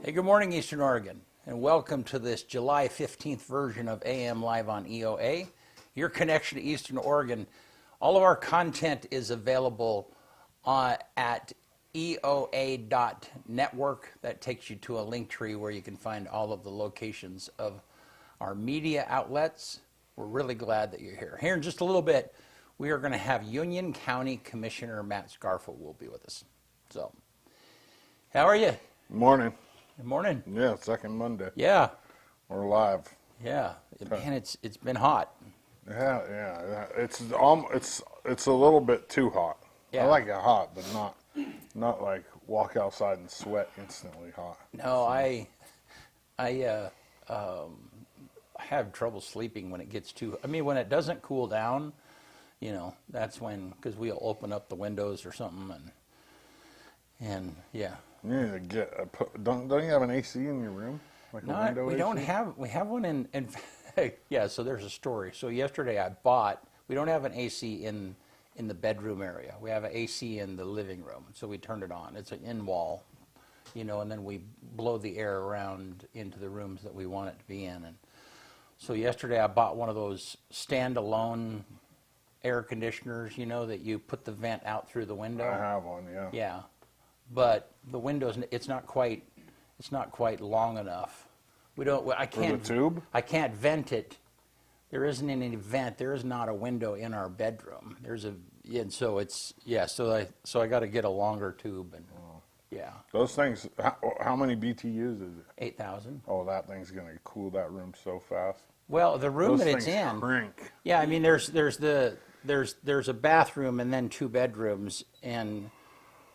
Hey, good morning, Eastern Oregon, and welcome to this July 15th version of AM Live on EOA, your connection to Eastern Oregon. All of our content is available at EOA.network. That takes you to a link tree where you can find all of the locations of our media outlets. We're really glad that you're here. Here in just a little bit, we are going to have Union County Commissioner Matt Scarfo will be with us. So, how are you? Morning. Good morning. Yeah, second Monday. Yeah. We're live. Yeah. Man, it's been hot. Yeah. It's a little bit too hot. Yeah. I like it hot, but not like walk outside and sweat instantly hot. No, I have trouble sleeping when it gets too. I mean, when it doesn't cool down, that's when, because we'll open up the windows or something, and yeah. You need to get don't you have an AC in your room? Like a window we AC? don't have. We have one in yeah. So there's a story. So yesterday we don't have an AC in the bedroom area. We have an AC in the living room. So we turned it on. It's an in-wall, and then we blow the air around into the rooms that we want it to be in. And so yesterday I bought one of those standalone air conditioners, that you put the vent out through the window. I have one, yeah. Yeah. But the windows, it's not quite long enough. I can't. For the tube? I can't vent it. There isn't any vent. There is not a window in our bedroom. And so So I got to get a longer tube and yeah. Those things. How many BTUs is it? 8,000. Oh, that thing's gonna cool that room so fast. Well, the room Those that it's things in. Shrink. Yeah, I mean, there's a bathroom and then 2 bedrooms, and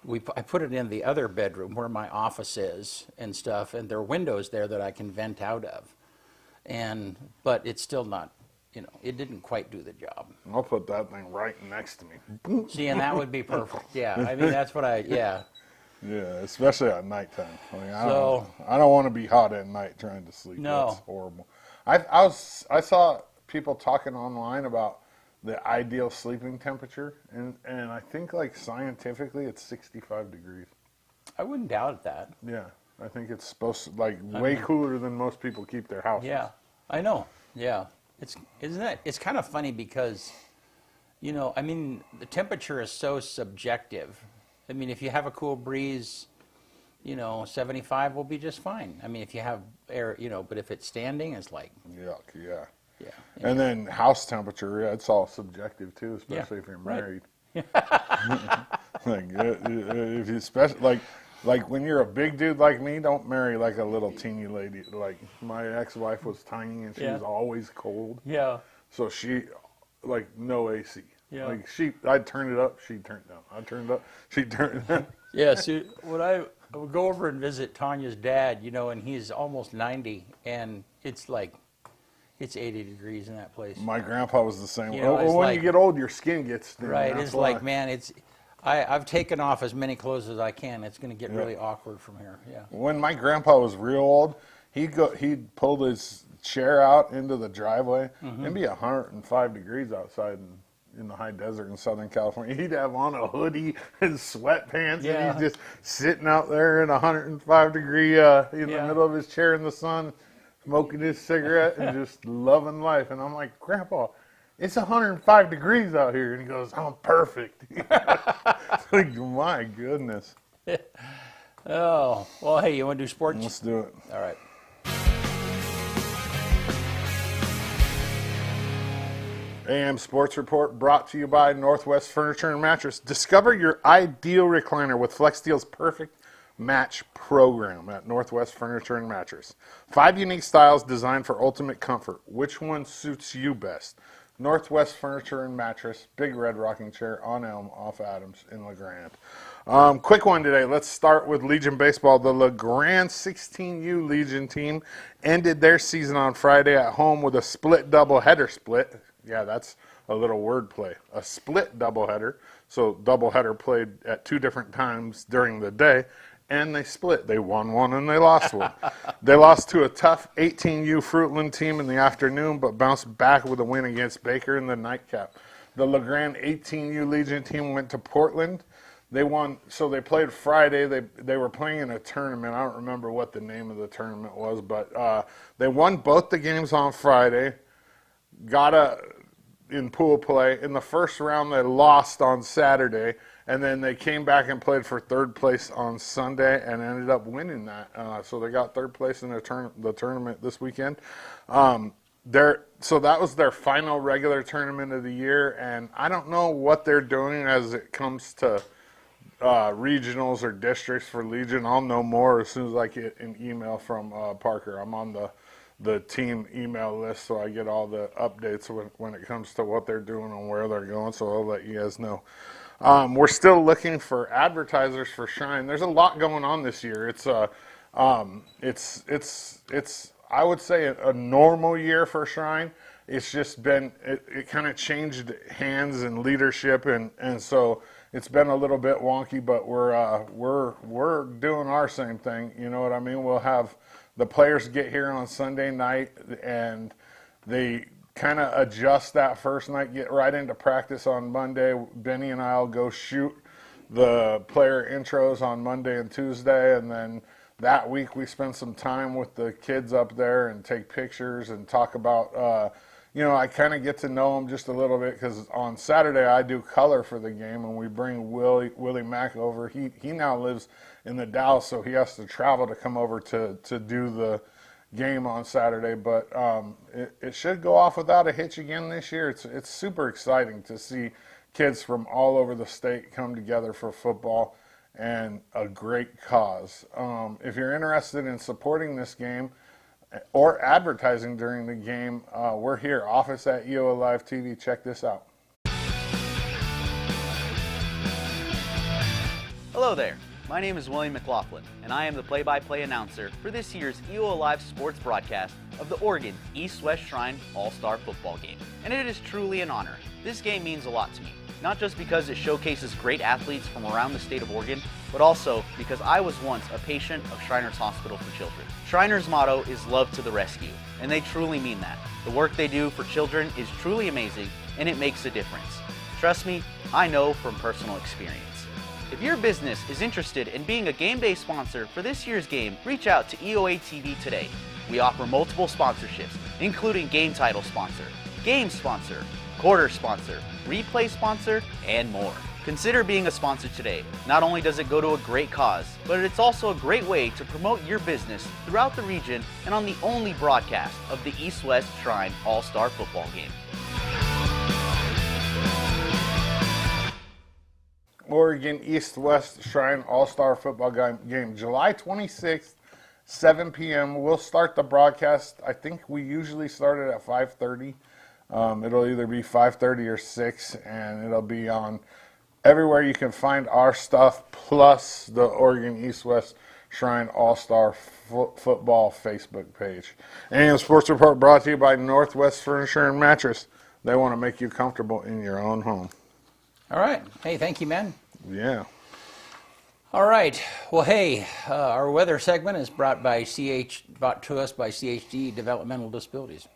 I put it in the other bedroom where my office is and stuff, and there are windows there that I can vent out of, but it's still not, it didn't quite do the job. I'll put that thing right next to me. See, and that would be perfect. Yeah, I mean that's what yeah. Yeah, especially at nighttime. I mean, I don't want to be hot at night trying to sleep. No. That's horrible. I saw people talking online about the ideal sleeping temperature, and I think like scientifically it's 65 degrees. I wouldn't doubt that. Yeah, I think it's supposed to way cooler than most people keep their houses. Yeah, I know. Yeah, it's kind of funny because, I mean, the temperature is so subjective. I mean, if you have a cool breeze, 75 will be just fine. I mean, if you have air, but if it's standing, it's like yuck. Yeah. Yeah. And then house temperature, it's all subjective too, especially if you're married. Right. If you like when you're a big dude like me, don't marry like a little teeny lady. Like my ex-wife was tiny and she was always cold. Yeah. So she, no AC. Yeah. Like I'd turn it up, she'd turn it down. I'd turn it up, she'd turn it down. Yeah. See, when I would go over and visit Tanya's dad, and he's almost 90, and it's 80 degrees in that place. My grandpa was the same. When you get old, your skin gets thin. Right. It's like, man, I've taken off as many clothes as I can. It's going to get really awkward from here. Yeah. When my grandpa was real old, he'd pull his chair out into the driveway. It'd be 105 degrees outside in the high desert in Southern California. He'd have on a hoodie and sweatpants, and he's just sitting out there in 105 degree in the middle of his chair in the sun, smoking his cigarette and just loving life. And I'm like, Grandpa, it's 105 degrees out here. And he goes, I'm perfect. Like, my goodness. Oh, well, hey, you want to do sports? Let's do it. All right. AM Sports Report brought to you by Northwest Furniture and Mattress. Discover your ideal recliner with FlexSteel's perfect match program at Northwest Furniture and Mattress. 5 unique styles designed for ultimate comfort. Which one suits you best? Northwest Furniture and Mattress, Big Red Rocking Chair on Elm off Adams in LeGrand. Quick one today. Let's start with Legion Baseball. The LeGrand 16U Legion team ended their season on Friday at home with a split doubleheader split. Yeah, that's a little wordplay. A split doubleheader. So doubleheader played at 2 different times during the day. And they split. They won one and they lost one. They lost to a tough 18U Fruitland team in the afternoon, but bounced back with a win against Baker in the nightcap. The LeGrand 18U Legion team went to Portland they won. So they played Friday. They were playing in a tournament. I don't remember what the name of the tournament was, but they won both the games on Friday. In pool play. In the first round, they lost on Saturday, and then they came back and played for third place on Sunday and ended up winning that. So they got third place in the tournament this weekend. So that was their final regular tournament of the year, and I don't know what they're doing as it comes to regionals or districts for Legion. I'll know more as soon as I get an email from Parker. I'm on the team email list, so I get all the updates when it comes to what they're doing and where they're going, so I'll let you guys know. We're still looking for advertisers for Shrine. There's a lot going on this year. It's I would say a normal year for Shrine. It's just been, it kind of changed hands and leadership, and so it's been a little bit wonky, but we're doing our same thing. You know what I mean? We'll have the players get here on Sunday night, and they kind of adjust that first night, get right into practice on Monday. Benny and I will go shoot the player intros on Monday and Tuesday, and then that week we spend some time with the kids up there and take pictures and talk about, I kind of get to know them just a little bit, because on Saturday I do color for the game, and we bring Willie Mack over. He now lives in the Dalles, so he has to travel to come over to do the game on Saturday. But it should go off without a hitch again this year. It's super exciting to see kids from all over the state come together for football, and a great cause. If you're interested in supporting this game or advertising during the game, we're here, office at EOA Live TV. Check this out. Hello there. My name is William McLaughlin, and I am the play-by-play announcer for this year's EOA Live sports broadcast of the Oregon East-West Shrine All-Star Football Game. And it is truly an honor. This game means a lot to me, not just because it showcases great athletes from around the state of Oregon, but also because I was once a patient of Shriners Hospital for Children. Shriners' motto is love to the rescue, and they truly mean that. The work they do for children is truly amazing, and it makes a difference. Trust me, I know from personal experience. If your business is interested in being a game day sponsor for this year's game, reach out to EOA TV today. We offer multiple sponsorships, including game title sponsor, game sponsor, quarter sponsor, replay sponsor, and more. Consider being a sponsor today. Not only does it go to a great cause, but it's also a great way to promote your business throughout the region and on the only broadcast of the East-West Shrine All-Star Football Game. Oregon East-West Shrine All-Star Football Game, July 26th, 7 p.m. We'll start the broadcast. I think we usually start it at 5:30. It'll either be 5:30 or 6, and it'll be on everywhere you can find our stuff, plus the Oregon East-West Shrine All-Star Football Facebook page. And the Sports Report brought to you by Northwest Furniture and Mattress. They want to make you comfortable in your own home. All right. Hey, thank you, man. Yeah. All right. Well, hey, our weather segment is brought to us by CHD Developmental Disabilities.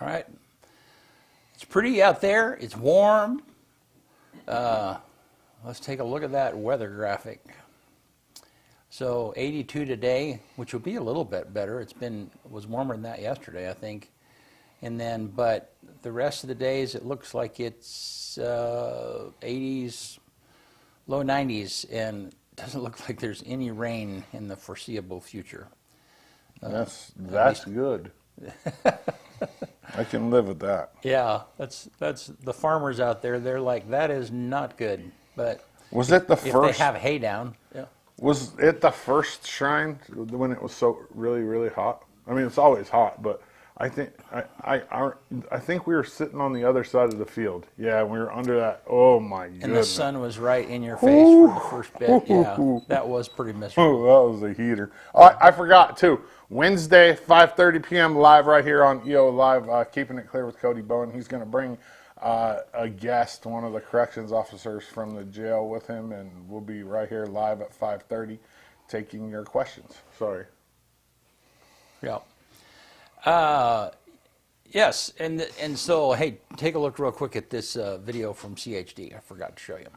All right. It's pretty out there. It's warm. Let's take a look at that weather graphic. So 82 today, which will be a little bit better. It was warmer than that yesterday, I think. And then, but the rest of the days, it looks like it's 80s, low 90s, and it doesn't look like there's any rain in the foreseeable future. That's good. I can live with that. Yeah, that's the farmers out there. They're like, that is not good. But was it the if first? They have hay down. Yeah. Was it the first shrine when it was so really, really hot? I mean, it's always hot, but I think I think we were sitting on the other side of the field. Yeah, we were under that. Oh my goodness! And the sun was right in your face for the first bit. Yeah, that was pretty miserable. Oh, that was a heater. Oh, I forgot too. Wednesday, 5:30 p.m. live right here on EO Live. Keeping it clear with Cody Bowen. He's going to bring a guest, one of the corrections officers from the jail, with him, and we'll be right here live at 5:30, taking your questions. Sorry. Yeah. Yes, and so, hey, take a look real quick at this video from CHD. I forgot to show you.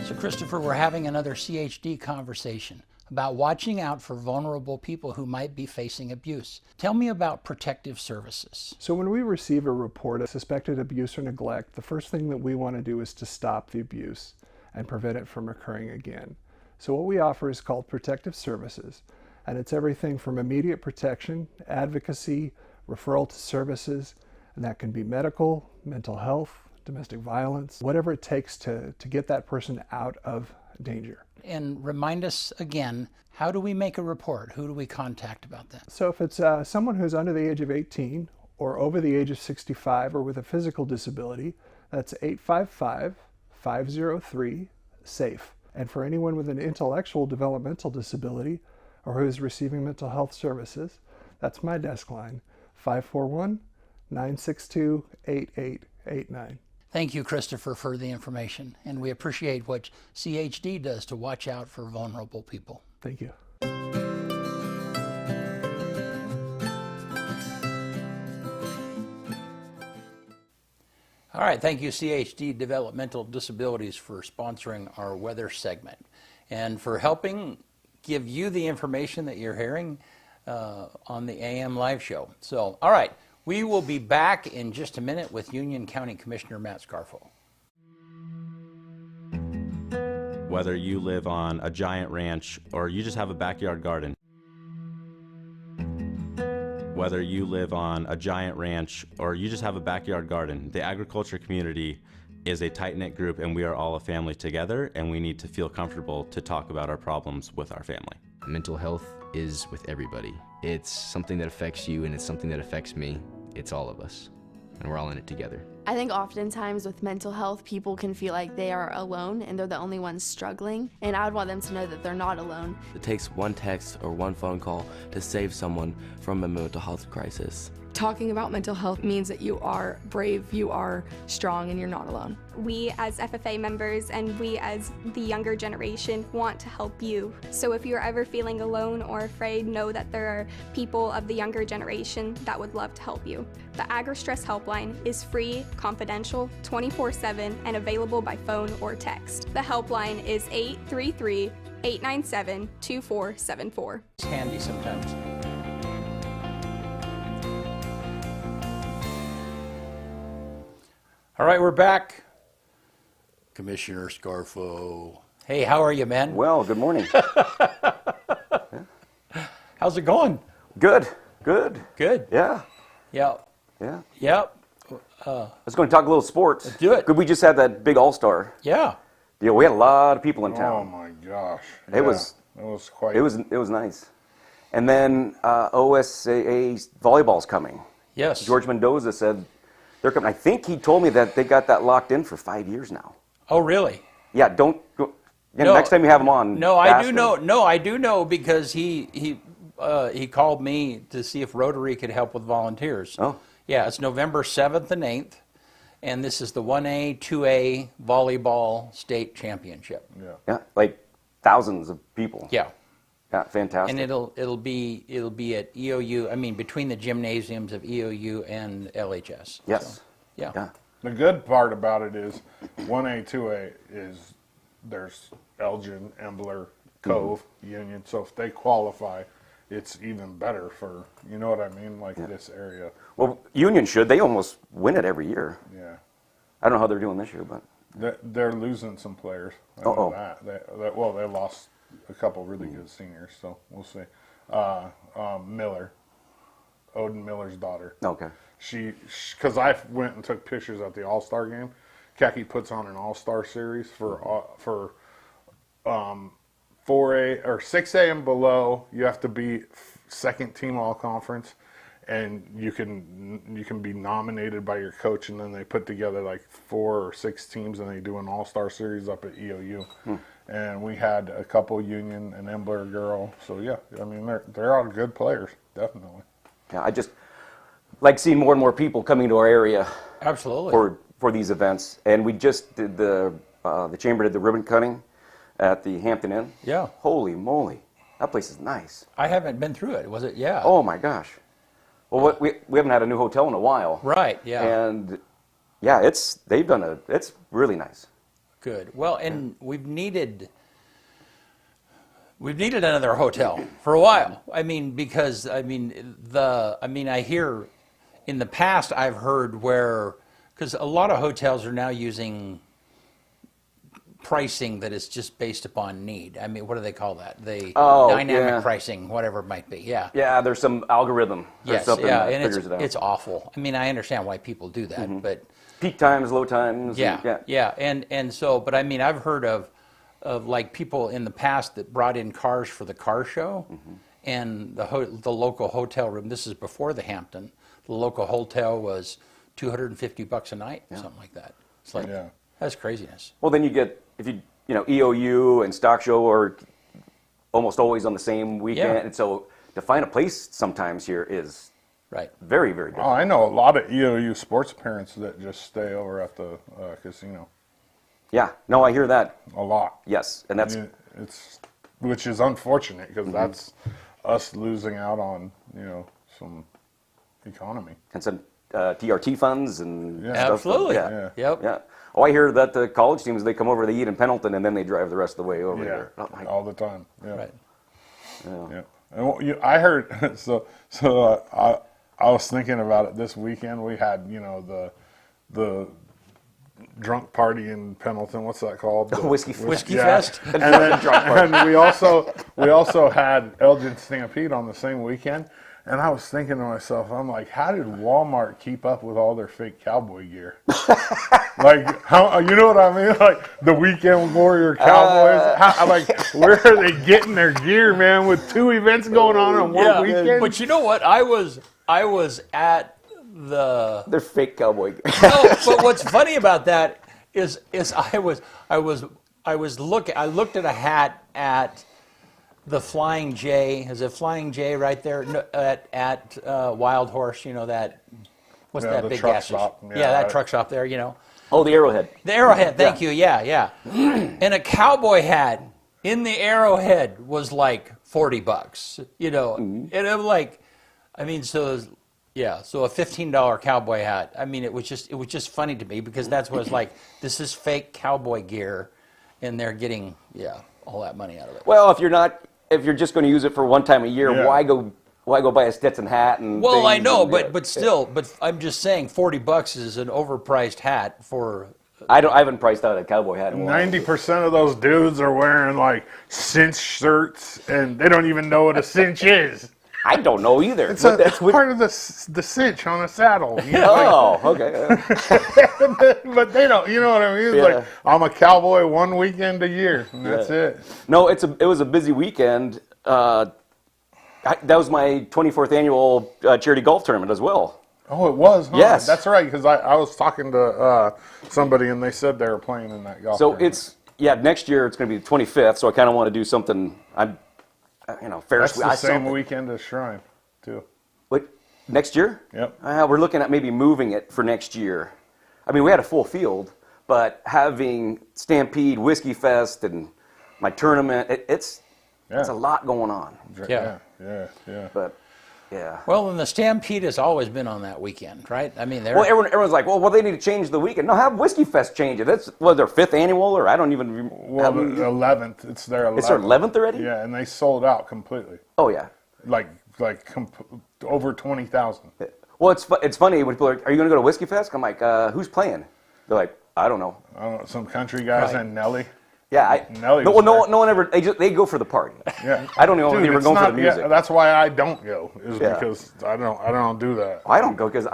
So, Christopher, we're having another CHD conversation about watching out for vulnerable people who might be facing abuse. Tell me about protective services. So when we receive a report of suspected abuse or neglect, the first thing that we want to do is to stop the abuse and prevent it from occurring again. So what we offer is called protective services, and it's everything from immediate protection, advocacy, referral to services, and that can be medical, mental health, domestic violence, whatever it takes to get that person out of danger. And remind us again, how do we make a report? Who do we contact about that? So if it's someone who's under the age of 18 or over the age of 65 or with a physical disability, that's 855-503-SAFE. And for anyone with an intellectual developmental disability or who is receiving mental health services, that's my desk line, 541-962-8889. Thank you, Christopher, for the information, and we appreciate what CHD does to watch out for vulnerable people. Thank you. All right, thank you, CHD Developmental Disabilities, for sponsoring our weather segment and for helping give you the information that you're hearing on the AM live show. So, all right. We will be back in just a minute with Union County Commissioner Matt Scarfo. Whether you live on a giant ranch or you just have a backyard garden. Whether you live on a giant ranch or you just have a backyard garden, the agriculture community is a tight-knit group, and we are all a family together, and we need to feel comfortable to talk about our problems with our family. Mental health is with everybody. It's something that affects you, and it's something that affects me. It's all of us, and we're all in it together. I think oftentimes with mental health, people can feel like they are alone and they're the only ones struggling, and I would want them to know that they're not alone. It takes one text or one phone call to save someone from a mental health crisis. Talking about mental health means that you are brave, you are strong, and you're not alone. We as FFA members and we as the younger generation want to help you. So if you're ever feeling alone or afraid, know that there are people of the younger generation that would love to help you. The Agri-Stress Helpline is free, confidential, 24/7, and available by phone or text. The helpline is 833-897-2474. It's handy sometimes. All right, we're back. Commissioner Scarfo. Hey, how are you, man? Well, good morning. How's it going? Good, good. Good. Yeah, Yep. yeah. Yep. I was going to talk a little sports. Do it. Could we just have that big all-star Yeah. deal? We had a lot of people in Oh town. my gosh. It was quite. It was nice. And then OSAA volleyball's coming. Yes. George Mendoza said they're coming. I think he told me that they got that locked in for 5 years now. Oh, really? Yeah, don't. No, next time you have him on. No, I ask do him. know. No, I do know because he called me to see if Rotary could help with volunteers. Oh. Yeah, it's November 7th and 8th, and this is the 1A, 2A volleyball state championship. Yeah, like thousands of people. Yeah. Yeah, fantastic. And it'll be at EOU. I mean, between the gymnasiums of EOU and LHS. Yes. So, yeah. Yeah. The good part about it is 1A, 2A is there's Elgin, Embler, Cove, Union. So if they qualify, it's even better for, you know what I mean, like this area. Well, Union should. They almost win it every year. Yeah. I don't know how they're doing this year, but They're losing some players. I know that. They lost a couple really good seniors, so we'll see. Miller, Odin Miller's daughter. okay. Because I went and took pictures at the All-Star game. Keki puts on an All-Star series for 4A or 6A and below. You have to be second team All-Conference, and you can be nominated by your coach, and then they put together like 4 or 6 teams, and they do an All-Star series up at EOU. And we had a couple Union and Embler girl. So yeah, I mean they're all good players, definitely. Yeah, I just like seeing more and more people coming to our area Absolutely. for these events. And we just did the chamber did the ribbon cutting at the Hampton Inn. Yeah. Holy moly, that place is nice. I haven't been through it. Was it? Yeah. Oh my gosh. Well, we haven't had a new hotel in a while. Right. Yeah. And yeah, it's really nice. Good. Well, and we've needed another hotel for a while. I mean, because I hear in the past I've heard where, because a lot of hotels are now using pricing that is just based upon need. I mean, what do they call that? Dynamic pricing, whatever it might be. Yeah. Yeah, there's some algorithm or something that figures it out. It's awful. I mean, I understand why people do that, but peak times, low times. Yeah. And so, but I mean, I've heard of like people in the past that brought in cars for the car show, and the local hotel room. This is before the Hampton. The local hotel was $250 a night, something like that. It's like that's craziness. Well, then you get if you EOU and stock show are almost always on the same weekend, and so to find a place sometimes here is very, very difficult. Oh, I know a lot of EOU sports parents that just stay over at the casino. Yeah, no, I hear that a lot. Yes, and that's which is unfortunate because that's us losing out on some economy and some TRT funds and stuff. Absolutely. Yeah. Oh, I hear that the college teams, they come over, they eat in Pendleton, and then they drive the rest of the way over here. All the time. Yeah. Right. Yeah. And I heard so I was thinking about it this weekend. We had the drunk party in Pendleton. What's that called? The Whiskey Fest. And then we also had Elgin Stampede on the same weekend. And I was thinking to myself, I'm like, how did Walmart keep up with all their fake cowboy gear? Like, how, you know what I mean? Like the Weekend Warrior Cowboys. Where are they getting their gear, man? With 2 events going on one weekend. But you know what? I was at their fake cowboy gear. No, but what's funny about that is I looked at a hat at the Flying J. Is it Flying J right there? No, at Wild Horse, that, what's that big gas station? That truck stop there, Oh, the Arrowhead. The Arrowhead, thank you, yeah. And a cowboy hat in the Arrowhead was like $40, And I'm like, so a $15 cowboy hat. I mean, it was just funny to me because that's what it's like. This is fake cowboy gear, and they're getting all that money out of it. Well, if you're just going to use it for one time a year, why go buy a Stetson hat and? Well, I know, but still, I'm just saying, $40 is an overpriced hat for. I haven't priced out a cowboy hat in a while. 90% of those dudes are wearing like cinch shirts, and they don't even know what a cinch is. I don't know either. It's part of the cinch on a saddle. Okay. But they don't. You know what I mean? It's like I'm a cowboy one weekend a year, and that's it. No, it was a busy weekend. That was my 24th annual charity golf tournament as well. Oh, it was, huh? Yes. That's right, because I was talking to somebody, and they said they were playing in that golf tournament. Next year it's going to be the 25th, so I kind of want to do something. Ferris wheel. That's the same weekend as Shrine, too. What, next year? Yep. We're looking at maybe moving it for next year. I mean, we had a full field, but having Stampede, Whiskey Fest, and my tournament, it's a lot going on. Yeah. But, yeah. Well, and the Stampede has always been on that weekend, right? I mean, everyone's like, well, they need to change the weekend. No, have Whiskey Fest change it. That's their 5th annual, or I don't even. Well, the 11th. It's their 11th. It's their 11th already. Yeah, and they sold out completely. Oh yeah. Like over 20,000. Well, it's funny when people are you going to go to Whiskey Fest? I'm like, who's playing? They're like, I don't know. Some country guys and Nelly. Yeah, Nelly. No one ever. They go for the party. Yeah, I don't know if they were going for the music. Yeah, that's why I don't go. Because I don't do that. I don't go because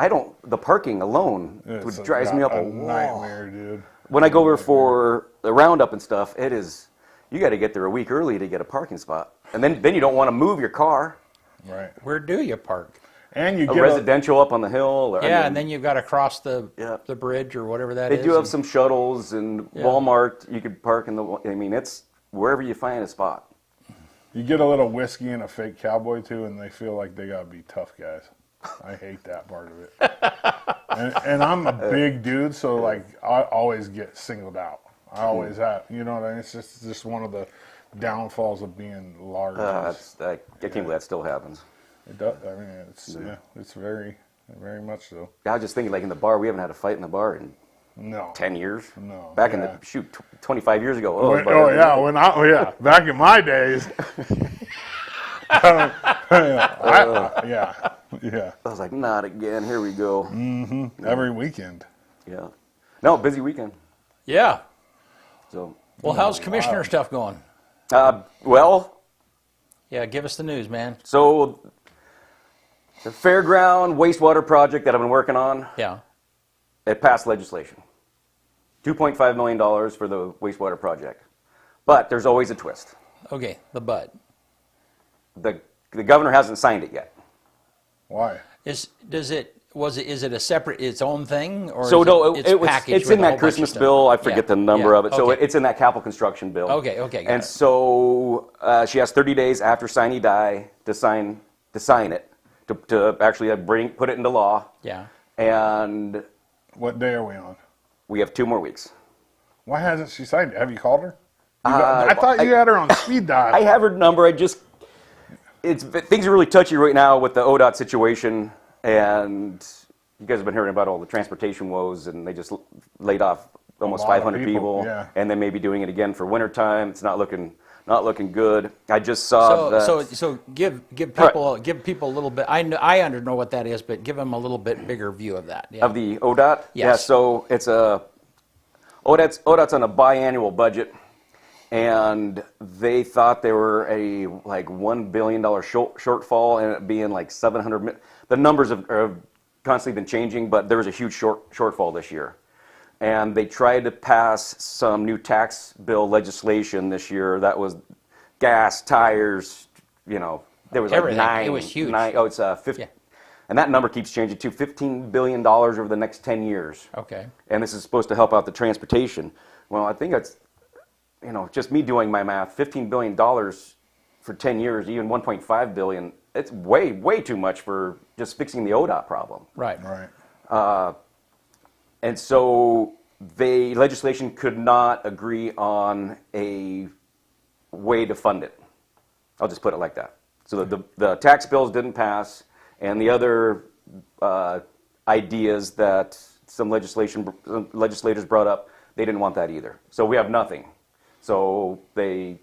the parking alone drives me up a wall. Nightmare, dude. When I go over for the roundup and stuff, you got to get there a week early to get a parking spot, and then you don't want to move your car. Right. Where do you park? And you get residential up on the hill. And then you've got to cross the bridge or whatever that is. They do have some shuttles and Walmart. You could park in it's wherever you find a spot. You get a little whiskey and a fake cowboy too, and they feel like they gotta be tough guys. I hate that part of it. and I'm a big dude, so like I always get singled out. I always have. You know what I mean? It's just one of the downfalls of being large. I can't believe that still happens. It does. I mean, it's very, very much so. I was just thinking, like in the bar, we haven't had a fight in the bar in 10 years. No. Back in the 25 years ago. Back in my days. Yeah. I was like, not again. Here we go. Mm-hmm. Every weekend. Yeah. No, busy weekend. Yeah. So. Well, how's commissioner stuff going? Well. Yeah, give us the news, man. So, the fairground wastewater project that I've been working on. Yeah. It passed legislation. $2.5 million for the wastewater project. But there's always a twist. Okay, the but. The governor hasn't signed it yet. Why? Is it a separate, its own thing, or so no, packaged it's with in a that whole Christmas bunch of bill. I stuff? forget the number of it. So okay. it's in that capital construction bill. Okay, and so she has 30 days after sine die to sign it to actually put it into law. Yeah. And what day are we on? We have 2 more weeks. Why hasn't she signed it? Have you called her? I thought you had her on speed dial. I have her number. Things are really touchy right now with the ODOT situation, and you guys have been hearing about all the transportation woes, and they just laid off almost 500 people, and they may be doing it again for wintertime. It's not looking good. I just saw that. So give people a little bit. I know what that is, but give them a little bit bigger view of that. Yeah. Of the ODOT. Yes. Yeah. So it's ODOT's on a biannual budget. And they thought they were a $1 billion shortfall, and it being like 700. The numbers have constantly been changing, but there was a huge shortfall this year. And they tried to pass some new tax bill legislation this year that was gas, tires, there was everything. Like 9. It was huge. It's 50. Yeah. And that number keeps changing too. $15 billion over the next 10 years. Okay. And this is supposed to help out the transportation. Well, I think that's. Just me doing my math, $15 billion for 10 years, even $1.5 billion, it's way, way too much for just fixing the ODOT problem. Right. And so legislation could not agree on a way to fund it. I'll just put it like that. So the tax bills didn't pass, and the other ideas that some legislators brought up, they didn't want that either. So we have nothing. So they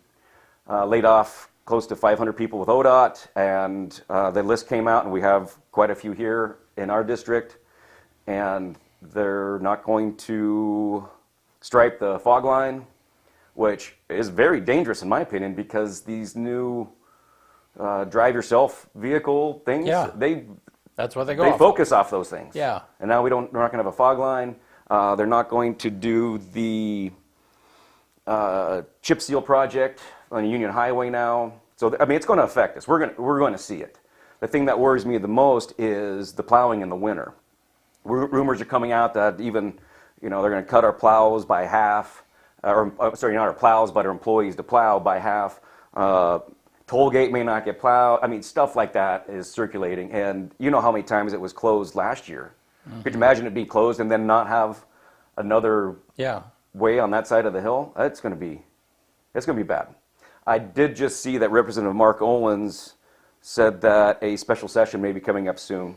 laid off close to 500 people with ODOT, and the list came out, and we have quite a few here in our district, and they're not going to stripe the fog line, which is very dangerous in my opinion, because these new drive yourself vehicle things, that's what they go. They focus off those things. Yeah. And now we're not going to have a fog line. They're not going to do the chip seal project on Union Highway now. So it's going to affect us. We're going to see it. The thing that worries me the most is the plowing in the winter. Rumors are coming out that even they're going to cut our plows by half, not our plows, but our employees to plow by half. Toll gate may not get plowed. Stuff like that is circulating, and you know how many times it was closed last year. Mm-hmm. Could you imagine it be closed and then not have another way on that side of the hill? It's going to be bad. I did just see that Representative Mark Olins said that a special session may be coming up soon,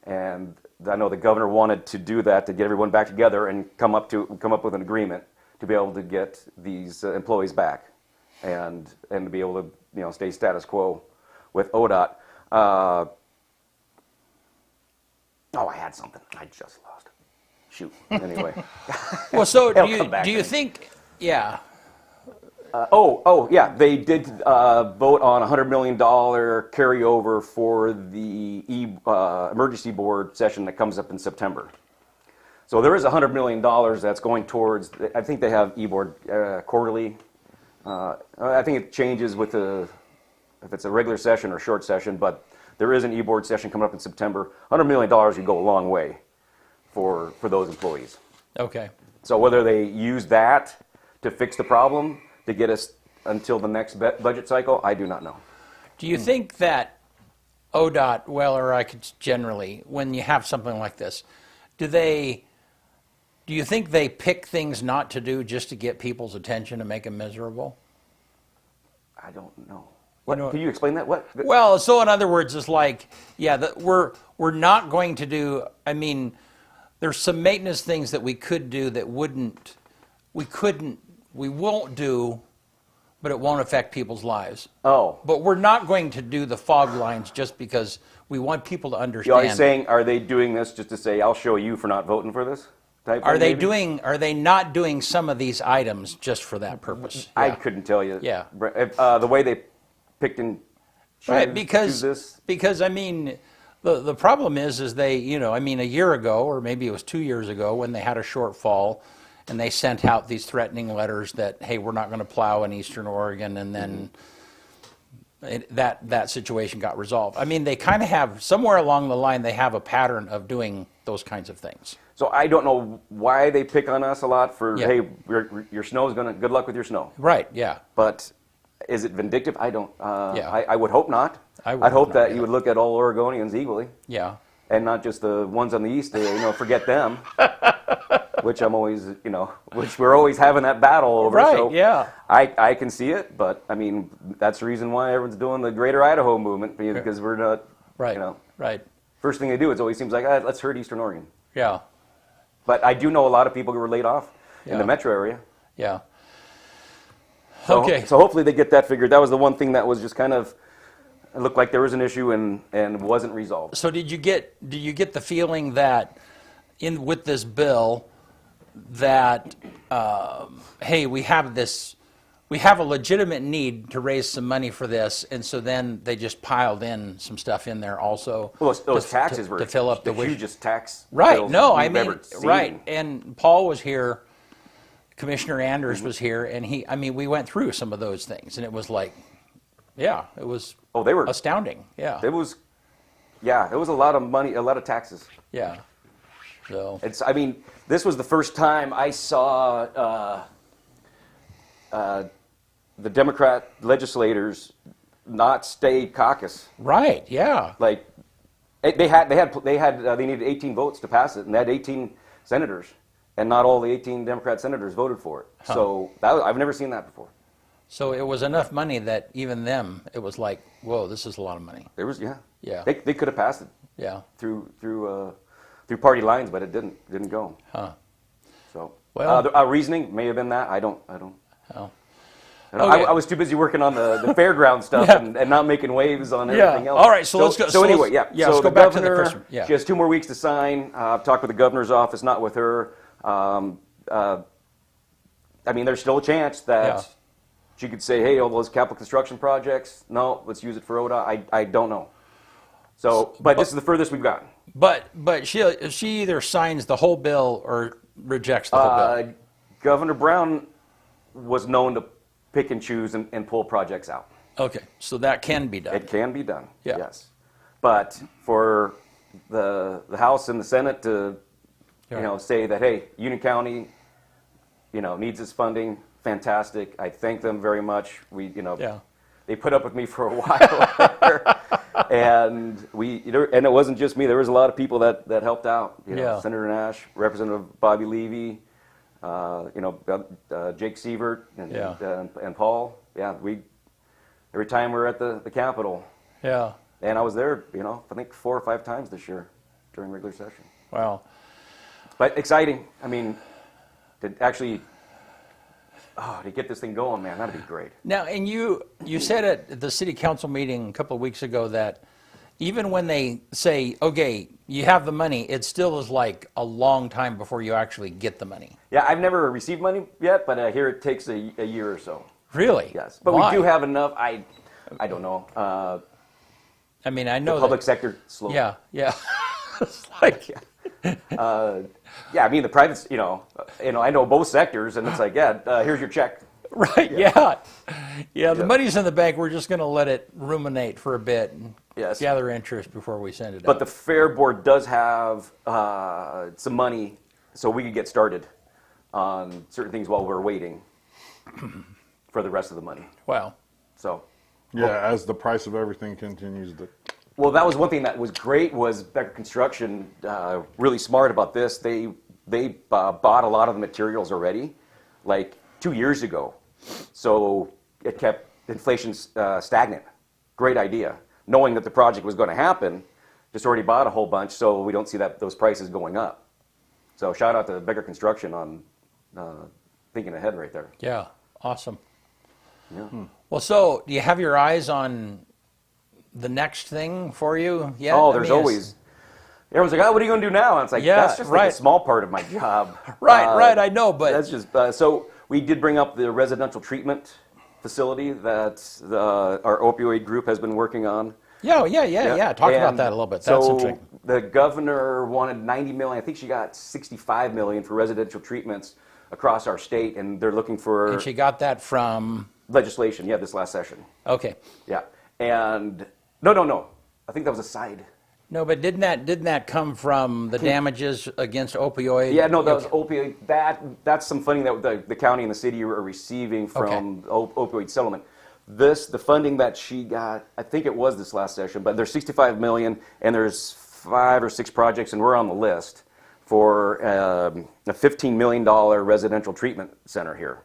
and I know the governor wanted to do that to get everyone back together and come up with an agreement to be able to get these employees back, and to be able to stay status quo with ODOT. I had something. I just lost it. Shoot. Anyway. Well, so do you think? Yeah. They did vote on a $100 million carryover for the emergency board session that comes up in September. So there is $100 million that's going towards. I think they have e-board quarterly. I think it changes with if it's a regular session or short session, but there is an e-board session coming up in September. $100 million would go a long way for those employees. Okay. So whether they use that to fix the problem, to get us until the next budget cycle, I do not know. Do you think that ODOT, or I could generally, when you have something like this, do they Do you think they pick things not to do just to get people's attention and make them miserable? I don't know. What, can you explain that? What? Well, so in other words, it's like, yeah, we're not going to do. I mean, there's some maintenance things that we could do that we won't do, but it won't affect people's lives. Oh. But we're not going to do the fog lines just because we want people to understand. Are you saying, are they doing this just to say, I'll show you for not voting for this? Are they not doing some of these items just for that purpose? I couldn't tell you. Yeah. The way they picked and right, because I mean, the problem is they, you know, I mean, a year ago, or maybe it was 2 years ago, when they had a shortfall, and they sent out these threatening letters that, hey, we're not going to plow in Eastern Oregon, and then that situation got resolved. I mean, they kind of have, somewhere along the line, they have a pattern of doing those kinds of things. So I don't know why they pick on us a lot for, hey, your snow is going to, good luck with your snow. Right, yeah. But is it vindictive? I don't, yeah. I would hope not. I'd hope that you would look at all Oregonians equally. Yeah. And not just the ones on the east, you know, forget them. Which I'm always, you know, which we're always having that battle over. Right, so yeah. I can see it, but I mean, that's the reason why everyone's doing the Greater Idaho movement, because we're not, you know. Right. First thing they do, it always seems like, let's hurt Eastern Oregon. Yeah. But I do know a lot of people who were laid off in the metro area. Yeah. So, okay. So hopefully they get that figured. That was the one thing that was just kind of, it looked like there was an issue and wasn't resolved. So did you get the feeling that with this bill that, hey, we have a legitimate need to raise some money for this, and so then they just piled in some stuff in there also. Well, those taxes were to fill up the hugest tax. Right. No, I mean, right. And Paul was here, Commissioner Anders was here, and we went through some of those things, and it was like, yeah, it was they were astounding. Yeah. It was a lot of money, a lot of taxes. Yeah. So I mean, this was the first time I saw the Democrat legislators not stay caucus. Right. Yeah. Like they needed 18 votes to pass it, and they had 18 senators, and not all the 18 Democrat senators voted for it. Huh. So I've never seen that before. So it was enough money that even them, it was like, whoa, this is a lot of money. There was, yeah. They could have passed it. Yeah. Through party lines, but it didn't go. Huh. So well, our reasoning may have been that. I don't. Oh. Okay. I was too busy working on the fairground stuff and not making waves on everything else. All right, so let's go. So anyway, so let's go back to the Christmas. She has 2 more weeks to sign. I've talked with the governor's office, not with her. I mean, there's still a chance that she could say, hey, all those capital construction projects, no, let's use it for ODA. I don't know. So, but this is the furthest we've gotten. But she either signs the whole bill or rejects the whole bill. Governor Brown was known to pick and choose and pull projects out. Okay, so that can be done. It can be done, yes. But for the House and the Senate to, say that, hey, Union County, needs its funding, fantastic. I thank them very much. They put up with me for a while. And and it wasn't just me. There was a lot of people that helped out. Senator Nash, Representative Bobby Levy, Jake Sievert, and Paul. Yeah, every time we were at the Capitol. Yeah. And I was there, I think 4 or 5 times this year during regular session. Wow. But exciting. I mean, to actually to get this thing going, man, that'd be great. Now, and you said at the city council meeting a couple of weeks ago that even when they say, okay, you have the money, it still is like a long time before you actually get the money. Yeah, I've never received money yet, but I hear it takes a year or so. Really? Yes. But Why? We do have enough. I don't know. I mean, I know the public sector slow. Yeah. It's like... I mean, the privates, I know both sectors, and it's like, here's your check. Right, yeah. The money's in the bank. We're just going to let it ruminate for a bit and gather interest before we send it out. But the Fair Board does have some money, so we could get started on certain things while we're waiting for the rest of the money. Wow. So. Yeah, as the price of everything continues to... Well, that was one thing that was great was Becker Construction, really smart about this. They they bought a lot of the materials already, like 2 years ago. So it kept inflation stagnant. Great idea. Knowing that the project was going to happen, just already bought a whole bunch, so we don't see those prices going up. So shout out to Becker Construction on thinking ahead right there. Yeah, awesome. Yeah. Well, so do you have your eyes on the next thing for you yet? Oh, there's always. Everyone's like, oh, what are you going to do now? And it's like, that's just like a small part of my job. Right, I know, but that's just so we did bring up the residential treatment facility that our opioid group has been working on. Yeah. Talk about that a little bit. That's interesting. The governor wanted 90 million. I think she got 65 million for residential treatments across our state, and they're looking for. And she got that from legislation. Yeah, this last session. Okay. Yeah, and no. I think that was a side. No, but didn't that come from the damages against opioid? Yeah, no, that was opioid. That's some funding that the county and the city are receiving from opioid settlement. The funding that she got, I think it was this last session, but there's 65 million, and there's 5 or 6 projects, and we're on the list for a $15 million residential treatment center here,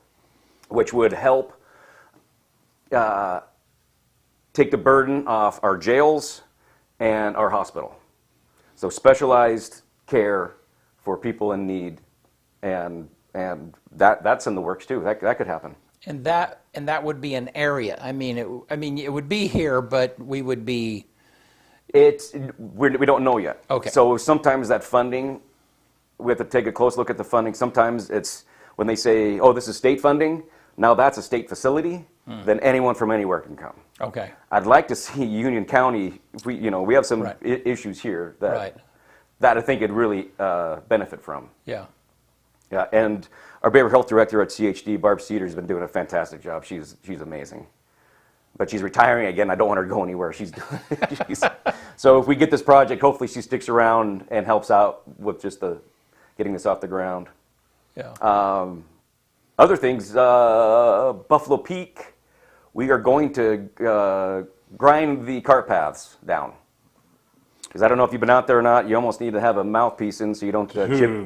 which would help take the burden off our jails and our hospital. So specialized care for people in need, and that's in the works too. That could happen. And that would be an area. I mean, it would be here, but we would be. We don't know yet. Okay. So sometimes that funding, we have to take a close look at the funding. Sometimes it's when they say, "Oh, this is state funding." Now that's a state facility. Then anyone from anywhere can come. Okay. I'd like to see Union County. We have some issues here that I think it'd really benefit from. Yeah. Yeah, and our behavioral health director at CHD, Barb Cedar, has been doing a fantastic job. She's amazing, but she's retiring again. I don't want her to go anywhere. So if we get this project, hopefully she sticks around and helps out with just getting this off the ground. Yeah. Other things, Buffalo Peak, we are going to grind the cart paths down. Because I don't know if you've been out there or not, you almost need to have a mouthpiece in so you don't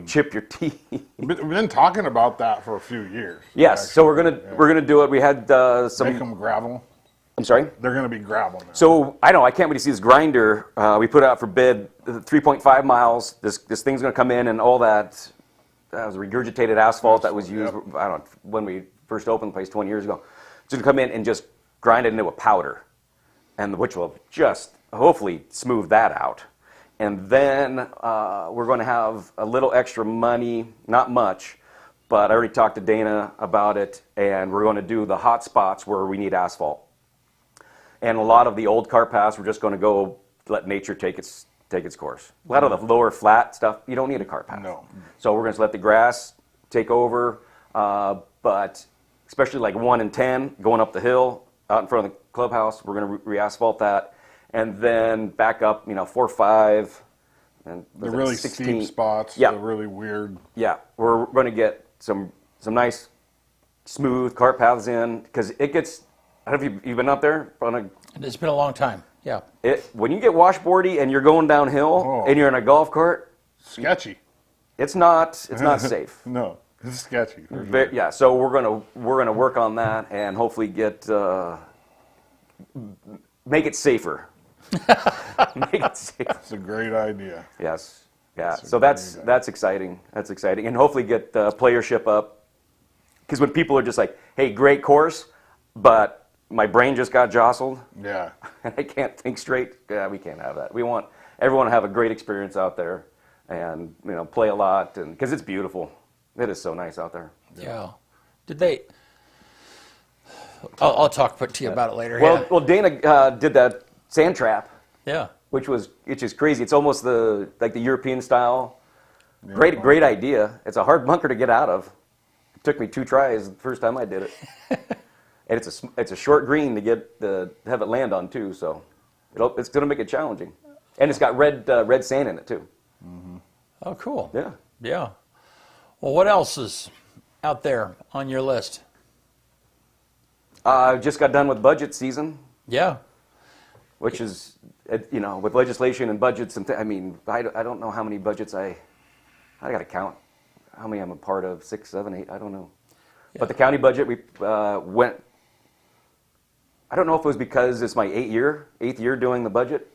chip your teeth. We've been talking about that for a few years. Yes, actually. so we're gonna do it. We had some. Make them gravel. I'm sorry? They're going to be gravel now. So I can't wait to see this grinder. We put it out for bid, 3.5 miles. This thing's going to come in, and all that was regurgitated asphalt that was used. I don't know, when we first opened the place 20 years ago. It's going to come in and just grind it into a powder, and which will just hopefully smooth that out. And then we're going to have a little extra money, not much, but I already talked to Dana about it, and we're going to do the hot spots where we need asphalt. And a lot of the old cart paths, we're just going to go let nature take its course. A lot of the lower flat stuff, you don't need a cart path. No. So we're going to let the grass take over, but especially like 1 and 10 going up the hill out in front of the clubhouse, we're going to re-asphalt that. And then back up, 4, 5, and the really 16 steep spots. Yeah. The really weird. Yeah, we're going to get some nice smooth cart paths in, because it gets. I don't know if you've been up there It's been a long time. Yeah. When you get washboardy and you're going downhill and you're in a golf cart, sketchy. It's not safe. No, it's sketchy. For sure. Yeah, so we're gonna work on that and hopefully make it safer. Make it safer. It's a great idea. Yes. Yeah. So that's exciting. That's exciting, and hopefully get playership up. Because when people are just like, "Hey, great course," but my brain just got jostled. Yeah. And I can't think straight. Yeah, we can't have that. We want everyone to have a great experience out there, and play a lot, and because it's beautiful. It is so nice out there. Yeah. Did they? I'll talk to you about it later. Well, Dana did that sand trap. Yeah. Which is crazy. It's almost like the European style. Yeah, great idea. It's a hard bunker to get out of. It took me 2 tries the first time I did it. And it's a short green to have it land on too, so it's going to make it challenging. And it's got red sand in it too. Mm-hmm. Oh, cool. Yeah. Yeah. Well, what else is out there on your list? Just got done with budget season. Yeah. Which is, with legislation and budgets and I don't know how many budgets I got to count. how many I'm a part of, 6, 7, 8, I don't know. Yeah. But the county budget, we went, I don't know if it was because it's my 8th year doing the budget,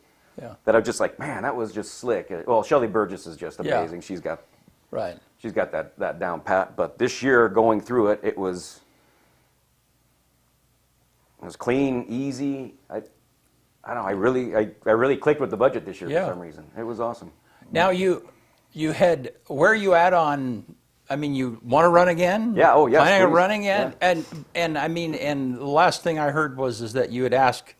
that I'm just like, man, that was just slick. Well, Shelley Burgess is just amazing. She's got that down pat. But this year, going through it, it was clean, easy. I don't know. I really clicked with the budget this year for some reason. It was awesome. Now you had, where are you at on? I mean, you want to run again? Yeah. Oh, yes. Planning on running again? Yeah. And I mean, and the last thing I heard is that you had asked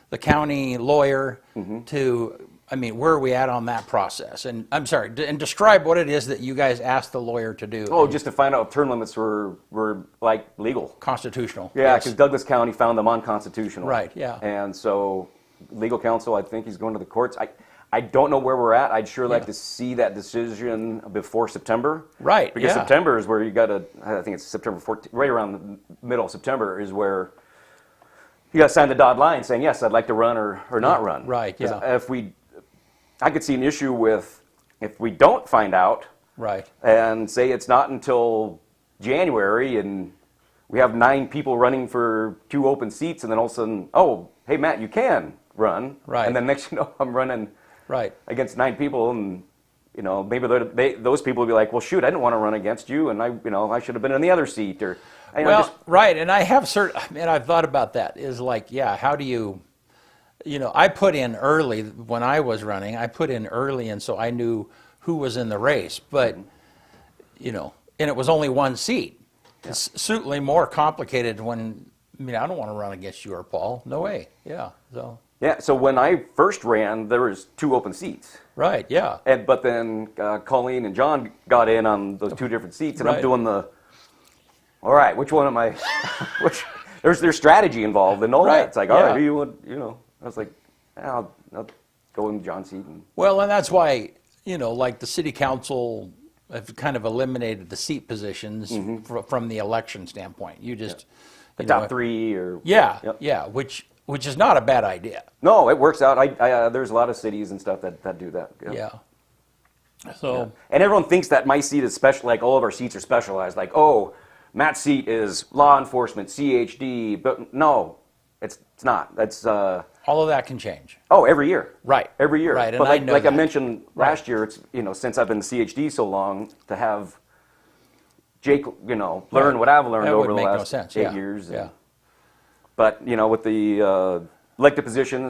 the county lawyer to. I mean, where are we at on that process? And I'm sorry, and describe what it is that you guys asked the lawyer to do. Oh, just to find out if term limits were like legal, constitutional. Yeah, because Douglas County found them unconstitutional. Right. Yeah. And so, legal counsel, I think he's going to the courts. I don't know where we're at. I'd sure like to see that decision before September. Right. Because September is where you got to. I think it's September 14th, right around the middle of September is where you got to sign the dotted line saying yes, I'd like to run or not run. Right. Yeah. I could see an issue with if we don't find out, and say it's not until January, and we have 9 people running for 2 open seats, and then all of a sudden, oh, hey Matt, you can run, and then next I'm running against 9 people, and maybe those people will be like, well, shoot, I didn't want to run against you, and I should have been in the other seat, or and I have and I've thought about that. Is like, how do you? I put in early when I was running. I put in early, and so I knew who was in the race. But, and it was only 1 seat. Yeah. It's certainly more complicated when, I don't want to run against you or Paul. No way. Yeah. So when I first ran, there was 2 open seats. Right. Yeah. But then Colleen and John got in on those 2 different seats, and I'm doing all right, which one am I? There's strategy involved and all that. It's like, all right, who you want? I was like, I'll go in John Seaton. Well, and that's why, like the city council have kind of eliminated the seat positions from the election standpoint. You just the top 3 or which is not a bad idea. No, it works out. There's a lot of cities and stuff that do that. So and everyone thinks that my seat is special. Like all of our seats are specialized. Like, oh, Matt's seat is law enforcement, CHD, but no. It's not. That's all of that can change. Oh, every year. Right. Every year. Right. But like I mentioned last year, it's since I've been in CHD so long, to have Jake, learn what I've learned over the last 8 years. But with the elected position,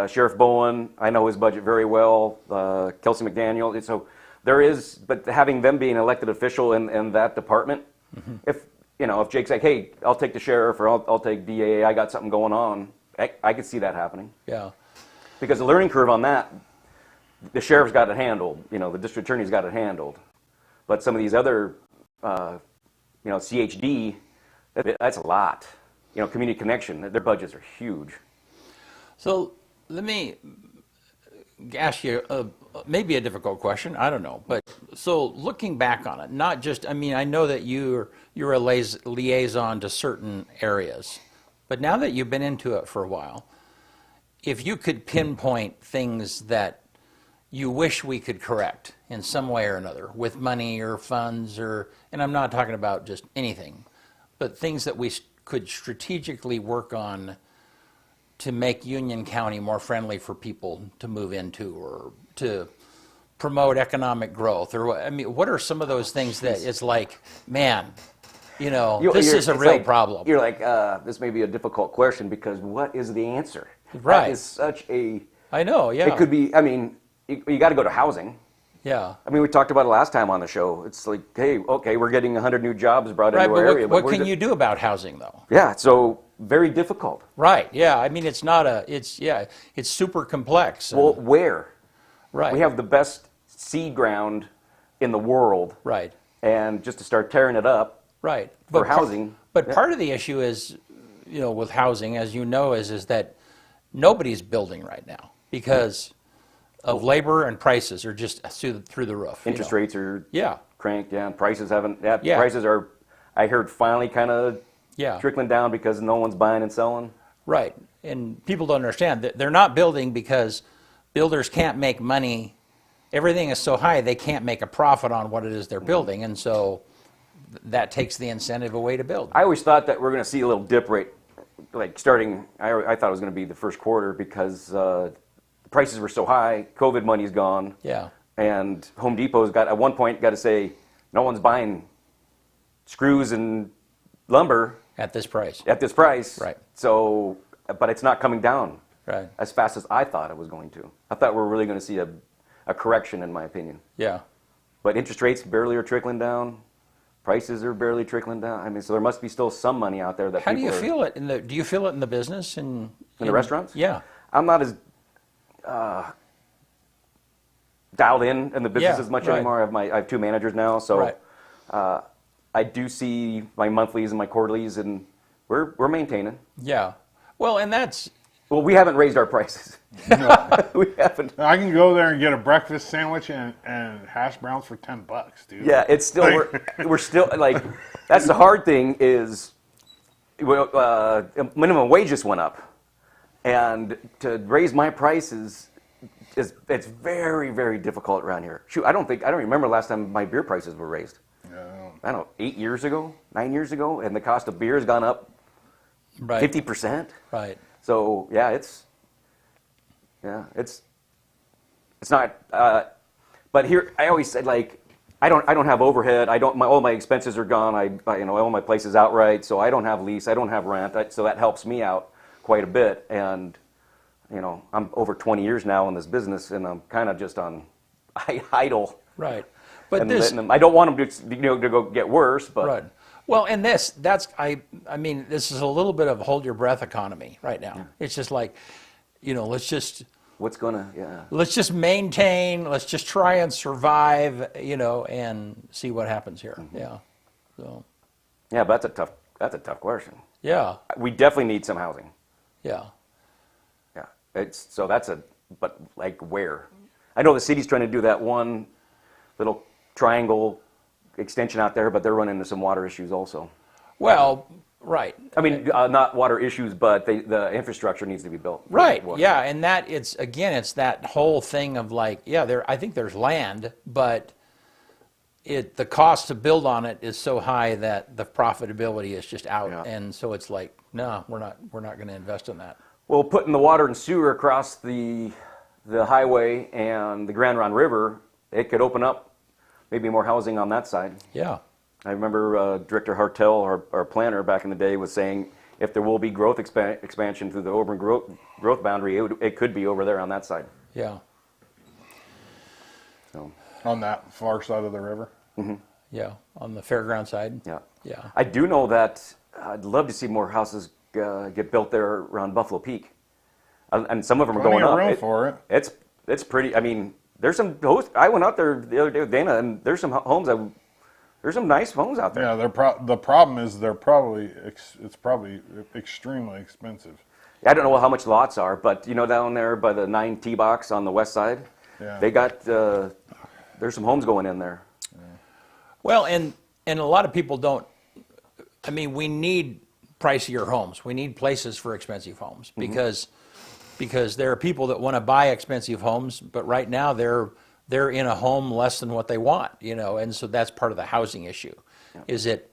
Sheriff Bowen, I know his budget very well. Kelsey McDaniel. So there is, but having them be an elected official in that department, if Jake's like, hey, I'll take the sheriff or I'll take DA, I got something going on, I could see that happening. Yeah. Because the learning curve on that, the sheriff's got it handled, the district attorney's got it handled. But some of these other, CHD, that's a lot. Community Connection, their budgets are huge. So let me ask you maybe a difficult question, I don't know, but so looking back on it, not just, I know that you're a liaison to certain areas, but now that you've been into it for a while, if you could pinpoint things that you wish we could correct in some way or another with money or funds and I'm not talking about just anything, but things that we could strategically work on to make Union County more friendly for people to move into or to promote economic growth, or what are some of those things that it's like, man, this is a real problem. You're like, this may be a difficult question because what is the answer? Right. That is such a... I know, yeah. It could be, you got to go to housing. Yeah. We talked about it last time on the show. It's like, hey, okay, we're getting 100 new jobs brought into our area. What can you do about housing, though? Yeah, so very difficult. Right, yeah. It's not it's super complex. Well, where? Right. We have the best seed ground in the world. Right. And just to start tearing it up. Right. For housing. But part of the issue is, with housing, as is that nobody's building right now because of labor and prices are just through the roof. Interest rates are cranked, and prices haven't, Yeah. prices are, I heard, finally kind of trickling down because no one's buying and selling. Right, and people don't understand that they're not building because builders can't make money everything is so high, they can't make a profit on what it is they're building, and so that takes the incentive away to build. I always thought that we're going to see a little dip rate, like starting, I thought it was going to be the first quarter because prices were so high, COVID money's gone. Yeah. And Home Depot's got, at one point, got to say, no one's buying screws and lumber At this price. at this price. Right. So, but it's not coming down Right. as fast as I thought it was going to. I thought we were really going to see a correction, in my opinion. Yeah. But interest rates barely are trickling down. Prices are barely trickling down. I mean, so there must be still some money out there that How do people you are, feel it in the? Do you feel it in the business and in the restaurants? Yeah. I'm not as dialed in the business Yeah, as much right. anymore. I have two managers now, so Right. I do see my monthlies and my quarterlies, and we're maintaining. Yeah. Well, and that's Well, we haven't raised our prices. We haven't. I can go there and get a breakfast sandwich and hash browns for $10, dude. Yeah, it's still we're still like that's the hard thing is minimum wage just went up, and to raise my prices it's very, very difficult around here. Shoot, I don't remember last time my beer prices were raised. I don't know, 8 years ago, 9 years ago, and the cost of beer has gone up right. 50%. Right. So yeah, it's not. But here, I always said like, I don't have overhead. All my expenses are gone. I own my places outright, so I don't have lease. I don't have rent. So that helps me out quite a bit. And I'm over 20 years now in this business, and I'm kind of just on idle. Right. But and I don't want them to go get worse. But right. Well, and I mean, this is a little bit of hold your breath economy right now. Yeah. It's just like, let's just. Let's just maintain. Let's just try and survive. And see what happens here. Mm-hmm. Yeah. So. Yeah, but that's a tough question. Yeah. We definitely need some housing. Yeah. Yeah. But like where? I know the city's trying to do that one little triangle extension out there, but they're running into some water issues also. Well, right. I mean, not water issues, but the infrastructure needs to be built. Right. Yeah, and it's that whole thing of like, I think there's land, but the cost to build on it is so high that the profitability is just out, and so it's like, no, we're not going to invest in that. Well, putting the water and sewer across the highway and the Grand Ronde River, it could open up maybe more housing on that side. Yeah. I remember Director Hartel, our planner back in the day, was saying if there will be growth expansion through the urban growth boundary, it could be over there on that side. Yeah. So. On that far side of the river? Mm-hmm. Yeah, on the fairground side. Yeah. Yeah. I do know that I'd love to see more houses get built there around Buffalo Peak. And some of them are going up. Plenty of room for it. It's pretty, I mean, there's some hosts. I went out there the other day with Dana, and there's some homes there's some nice homes out there. Yeah, the problem is it's probably extremely expensive. I don't know how much lots are, but down there by the 9 T box on the west side, they got there's some homes going in there. Yeah. Well, and a lot of people don't. I mean, we need pricier homes. We need places for expensive homes because there are people that want to buy expensive homes, but right now they're in a home less than what they want, and so that's part of the housing issue. Yeah. Is that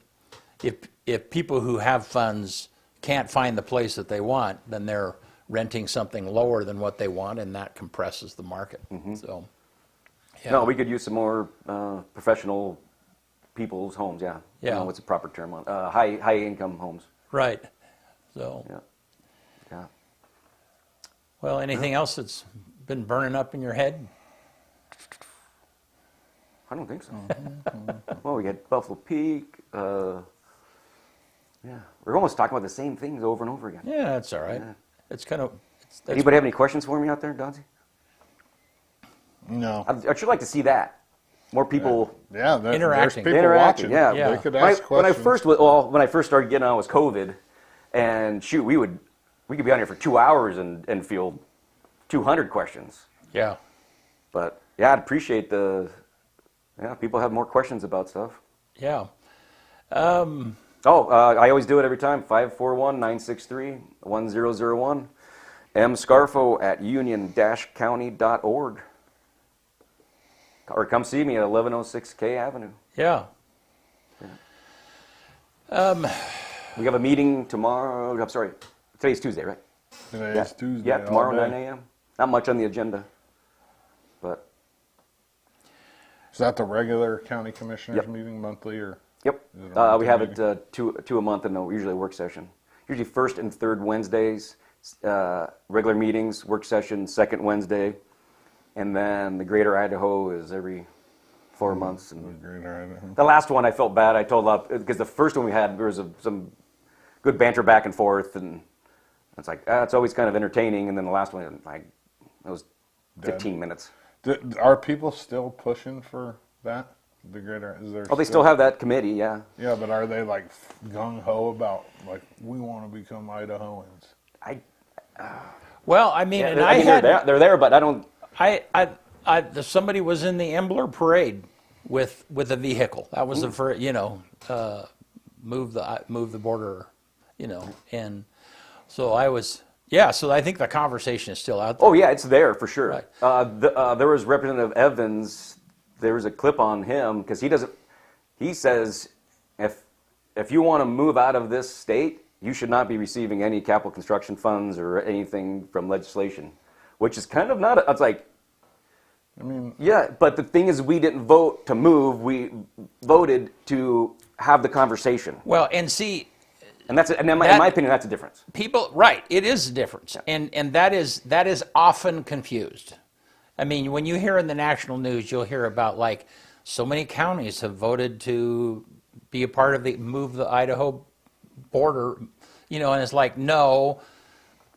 if people who have funds can't find the place that they want, then they're renting something lower than what they want, and that compresses the market. Mm-hmm. So, yeah. No, we could use some more professional people's homes. Yeah. Yeah. What's the proper term on high income homes? Right. So. Yeah. Yeah. Well, anything else that's been burning up in your head? I don't think so. Well, we had Buffalo Peak. Yeah, we're almost talking about the same things over and over again. Yeah, that's all right. Yeah. It's kind of. Anybody have any questions for me out there, Donzie? No. I'd sure like to see that. More people. Yeah, interacting. There's people watching. Yeah. They could ask questions. When I first started getting on was COVID, and shoot, we could be on here for 2 hours and field 200 questions. Yeah. But yeah, I'd appreciate people have more questions about stuff. Yeah. I always do it every time. 541-963-1001. Scarfo at union-county.org. Or come see me at 1106 K Avenue. Yeah. We have a meeting tomorrow. I'm sorry, today's Tuesday, right? Today's Tuesday. Yeah, tomorrow, all day. 9 a.m. Not much on the agenda, but. Is that the regular county commissioners Yep. meeting monthly, or? Yep. Is it a We have monthly it two a month, and usually a work session. Usually first and third Wednesdays, regular meetings, work session, second Wednesday, and then the Greater Idaho is every 4 months. And Greater Idaho. the last one I felt bad. I told up because the first one we had there was some good banter back and forth, and it's like it's always kind of entertaining. And then the last one, like it was 15 minutes. Are people still pushing for that? The Greater? Is there? Oh, they still have that committee, yeah. Yeah, but are they like gung ho about like we want to become Idahoans? Well, I mean, Yeah, and I mean, they're there, but I don't. Somebody was in the Embler parade with a vehicle. That was the first, move the border, and so I was. Yeah, so I think the conversation is still out there. Oh yeah, it's there for sure. Right. There was Representative Evans. There was a clip on him because he doesn't. He says if you want to move out of this state, you should not be receiving any capital construction funds or anything from legislation, which is kind of not. It's like. I mean. Yeah, but the thing is, we didn't vote to move. We voted to have the conversation. Well, and see. And in my opinion, that's a difference. People, right? It is a difference, yeah. and that is often confused. I mean, when you hear in the national news, you'll hear about like so many counties have voted to be a part of move the Idaho border, and it's like no,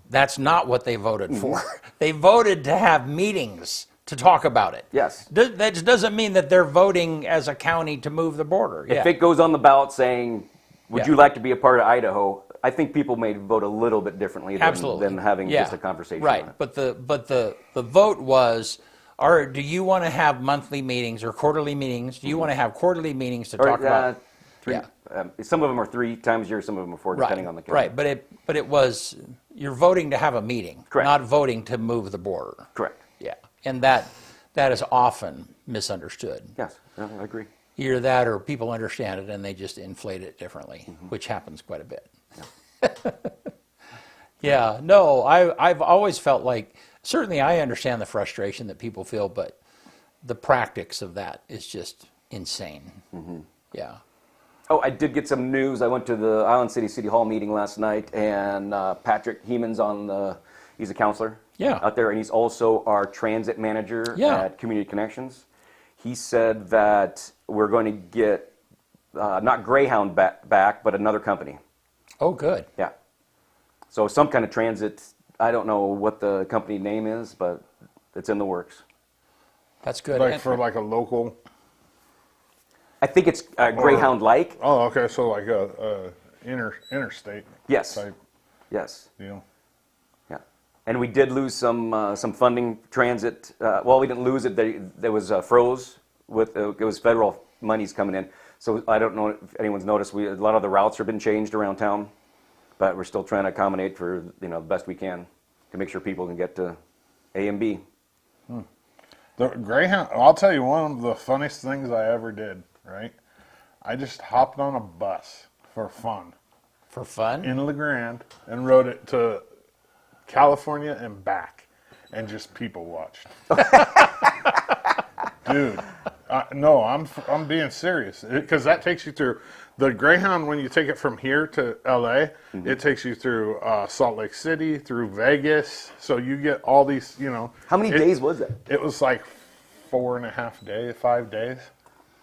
that's not what they voted for. They voted to have meetings to talk about it. Yes. That doesn't mean that they're voting as a county to move the border. If it goes on the ballot saying. Would you like to be a part of Idaho? I think people may vote a little bit differently than having just a conversation. Right, on it. but the vote was, do you want to have monthly meetings or quarterly meetings? Do you want to have quarterly meetings to talk about? Some of them are 3 times a year, some of them are 4, depending on the county. Right, but it was you're voting to have a meeting, correct. Not voting to move the border. Correct. Yeah, and that is often misunderstood. Yes, I agree. Either that or people understand it and they just inflate it differently, which happens quite a bit. Yeah, yeah, no, I've always felt like, certainly I understand the frustration that people feel, but the practice of that is just insane. Yeah. Oh, I did get some news. I went to the Island City Hall meeting last night, and Patrick Heeman's he's a counselor out there, and he's also our transit manager at Community Connections. He said that we're going to get not Greyhound back, but another company. Oh, good. Yeah. So some kind of transit. I don't know what the company name is, but it's in the works. That's good. Like for like a local. I think it's Greyhound-like. Oh, okay. So like a interstate. Yes. Type yes. Deal. Yeah. And we did lose some funding transit. Well, we didn't lose it. There was froze with it was federal monies coming in. So I don't know if anyone's noticed. A lot of the routes have been changed around town, but we're still trying to accommodate for the best we can to make sure people can get to A and B. The Greyhound. I'll tell you one of the funniest things I ever did. Right, I just hopped on a bus for fun. For fun? In La Grande, and rode it to California and back, and just people watched. Dude, no, I'm being serious, because that takes you through the Greyhound. When you take it from here to LA, it takes you through Salt Lake City, through Vegas. So you get all these, How many days was that? It was like 4.5 days, 5 days.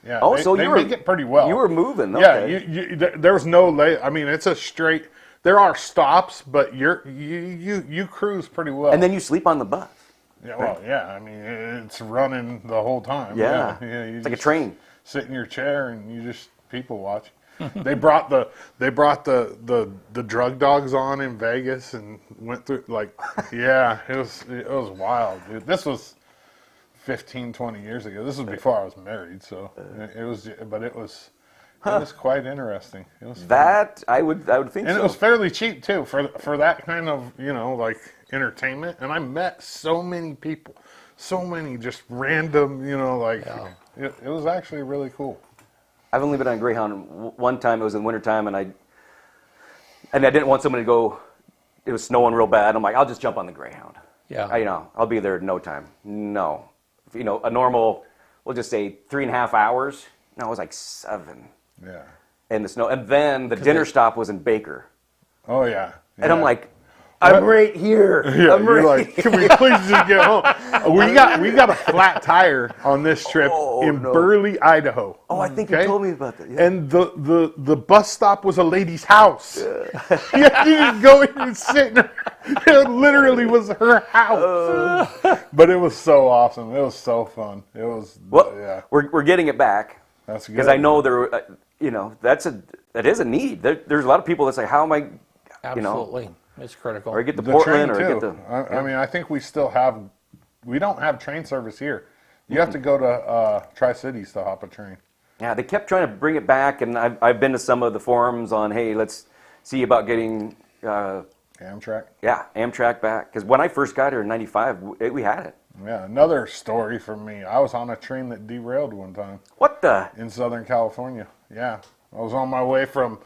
Yeah. Oh, they so you make it pretty well. You were moving. Okay. Yeah. There was no I mean, it's a straight. There are stops, but you cruise pretty well. And then you sleep on the bus. Yeah. Well, yeah. I mean, it's running the whole time. Yeah. You it's like a train. Sit in your chair and you just people watch. They brought the drug dogs on in Vegas and went through it was wild, dude. This was 15, 20 years ago. This was before I was married, so it was quite interesting. It was that I would think, and so. It was fairly cheap too for that kind of like entertainment. And I met so many people, so many just random, it was actually really cool. I've only been on Greyhound one time. It was in wintertime, and I didn't want someone to go. It was snowing real bad. I'm like, I'll just jump on the Greyhound. Yeah. I'll be there in no time. No. A normal, we'll just say 3.5 hours. No, it was like 7. Yeah. In the snow. And then the dinner stop was in Baker. Oh, yeah. And I'm like, I'm right here. Yeah, I'm you're right like, can we please just get home? We got a flat tire on this trip in Burley, Idaho. Oh, I think you told me about that. Yeah. And the bus stop was a lady's house. Yeah. You just go in and sit in her. It literally was her house. But it was so awesome. It was so fun. It was. Yeah. We're getting it back. That's good. Because I know that is a need. There's a lot of people that say, how am I, Absolutely. It's critical. Or I get to Portland, or I too. get to. I mean, I think we don't have train service here. You have to go to Tri-Cities to hop a train. Yeah, they kept trying to bring it back, and I've been to some of the forums on, hey, let's see about getting Amtrak. Yeah, Amtrak back. Because when I first got here in '95, we had it. Yeah, another story from me. I was on a train that derailed one time. What the? In Southern California. Yeah, I was on my way from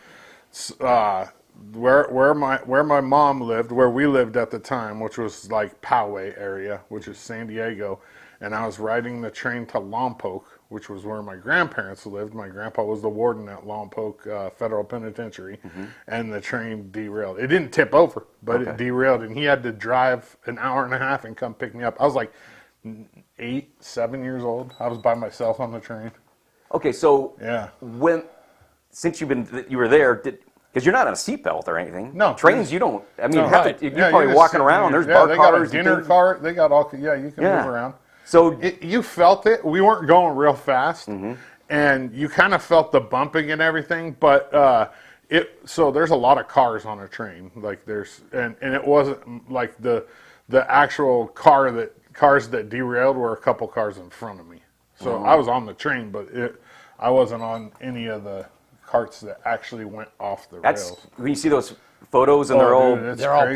where my mom lived, where we lived at the time, which was like Poway area, which is San Diego, and I was riding the train to Lompoc, which was where my grandparents lived. My grandpa was the warden at Lompoc Federal Penitentiary, and the train derailed. It didn't tip over, but it derailed, and he had to drive an hour and a half and come pick me up. I was like 8, 7 years old. I was by myself on the train. Okay, so yeah, since you were there, because you're not on a seatbelt or anything. No. Trains, you don't. I mean, No, you're probably walking around. There's bar they cars. Got a dinner car. They got all. Yeah, you can move around. So you felt it. We weren't going real fast, and you kind of felt the bumping and everything. But so there's a lot of cars on a train. Like and it wasn't like the actual cars that derailed were a couple cars in front of me. So I was on the train, but I wasn't on any of the carts that actually went off the rails. When you see those photos and they're all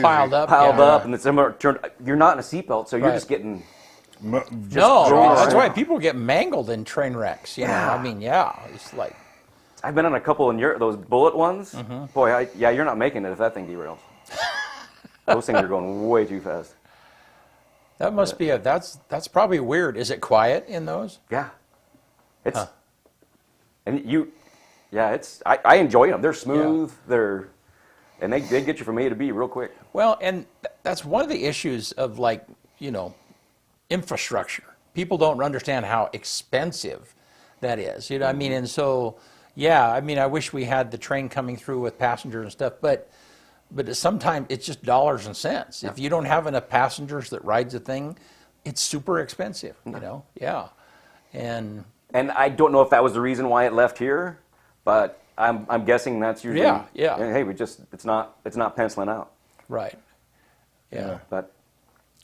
piled up, and it's turned. You're not in a seatbelt, so you're just getting. That's why people get mangled in train wrecks. You know, I mean, it's like. I've been on a couple in those bullet ones. Boy, you're not making it if that thing derails. Those things are going way too fast. That must be that's probably weird. Is it quiet in those? Yeah, it's I enjoy them. They're smooth. And they get you from A to B real quick. Well, and that's one of the issues of infrastructure. People don't understand how expensive that is. You know, I mean, and so I mean, I wish we had the train coming through with passengers and stuff, but sometimes it's just dollars and cents. If you don't have enough passengers that rides a thing, it's super expensive. You know, and I don't know if that was the reason why it left here, but I'm guessing that's usually Hey, it's not penciling out. Right. Yeah. But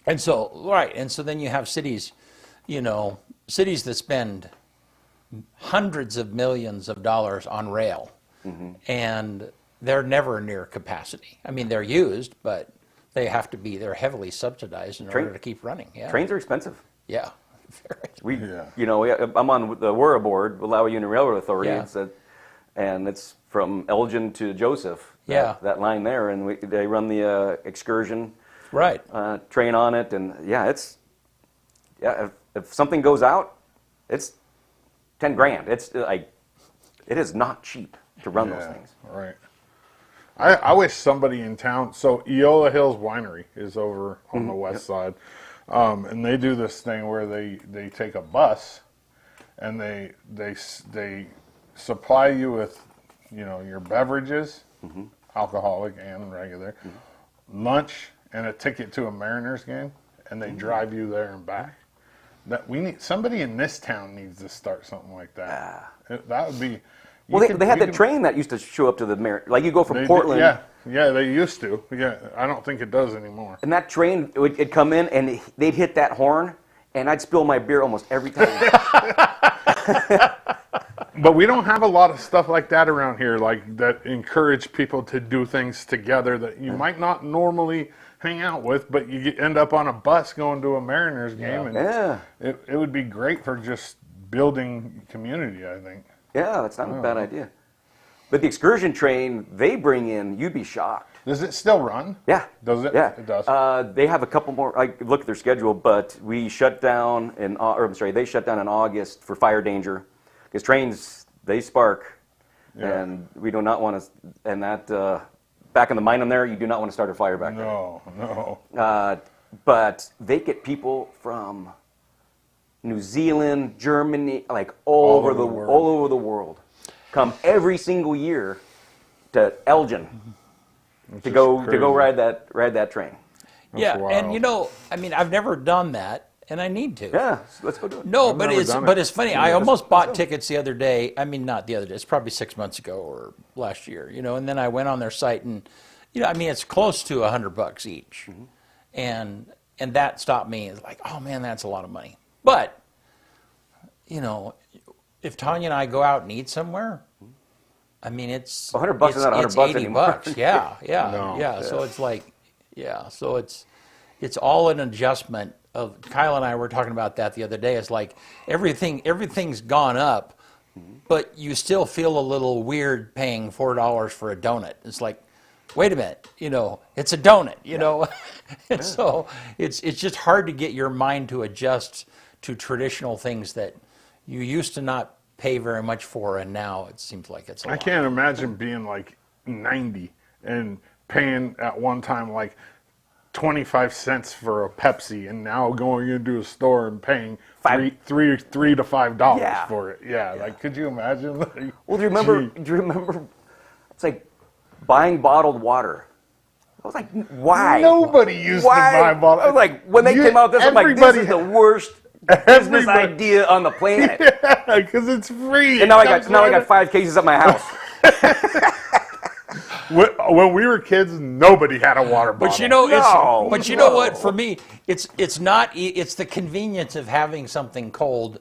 and so then you have cities, cities that spend hundreds of millions of dollars on rail, and they're never near capacity. I mean, they're used, but they're heavily subsidized in order to keep running. Yeah. Trains are expensive. Yeah. I'm on the WERA board, Wallowa Union Railroad Authority. Yeah. And it's from Elgin to Joseph. That line there, and they run the excursion train on it, and if something goes out, it's $10,000. It's like it is not cheap to run those things. Right. I wish somebody in town. So EOA Hills Winery is over on the west side, and they do this thing where they take a bus, and they supply you with, your beverages, alcoholic and regular, lunch, and a ticket to a Mariners game, and they drive you there and back. Somebody in this town needs to start something like that. That would be. Well, they had the train that used to show up to the Mariners. Like you go from Portland. Yeah, they used to. Yeah, I don't think it does anymore. And that train it'd come in and they'd hit that horn, and I'd spill my beer almost every time. But we don't have a lot of stuff like that around here, like that encourage people to do things together that you might not normally hang out with, but you end up on a bus going to a Mariners game, and it would be great for just building community, I think. Yeah, that's not a bad idea. But the excursion train they bring in, you'd be shocked. Does it still run? Yeah. Does it? Yeah. It does. They have a couple more. I look at their schedule, but we shut down they shut down in August for fire danger, because trains, they spark, and we do not want to. And that back in the mine there, you do not want to start a fire back there. No. But they get people from New Zealand, Germany, like all over the world, come every single year to Elgin. To go ride that train. Yeah, and I mean, I've never done that, and I need to. Yeah, let's go do it. No, but it's funny. I almost bought tickets the other day. I mean, not the other day. It's probably 6 months ago or last year. And then I went on their site, and I mean, it's close to $100 each, and that stopped me. It's like, oh man, that's a lot of money. But if Tanya and I go out and eat somewhere, I mean, it's $100 is not $100 anymore. $80. Yeah. So it's like, so it's all an adjustment of. Kyle and I were talking about that the other day. It's like everything's gone up, but you still feel a little weird paying $4 for a donut. It's like, wait a minute, it's a donut, and so it's just hard to get your mind to adjust to traditional things that you used to not pay very much for, and now it seems like it's a lot. I can't imagine being like 90 and paying at one time like 25 cents for a Pepsi, and now going into a store and paying $3 to $5 for it. Yeah, like, could you imagine? Like, well, do you remember? It's like buying bottled water. I was like, why? Nobody used to buy bottled. I was like, when they came out, I'm like, this is the worst business idea on the planet. Yeah, because it's free. And now I got 5 cases at my house. When we were kids, nobody had a water bottle. But you know what? For me, it's not. It's the convenience of having something cold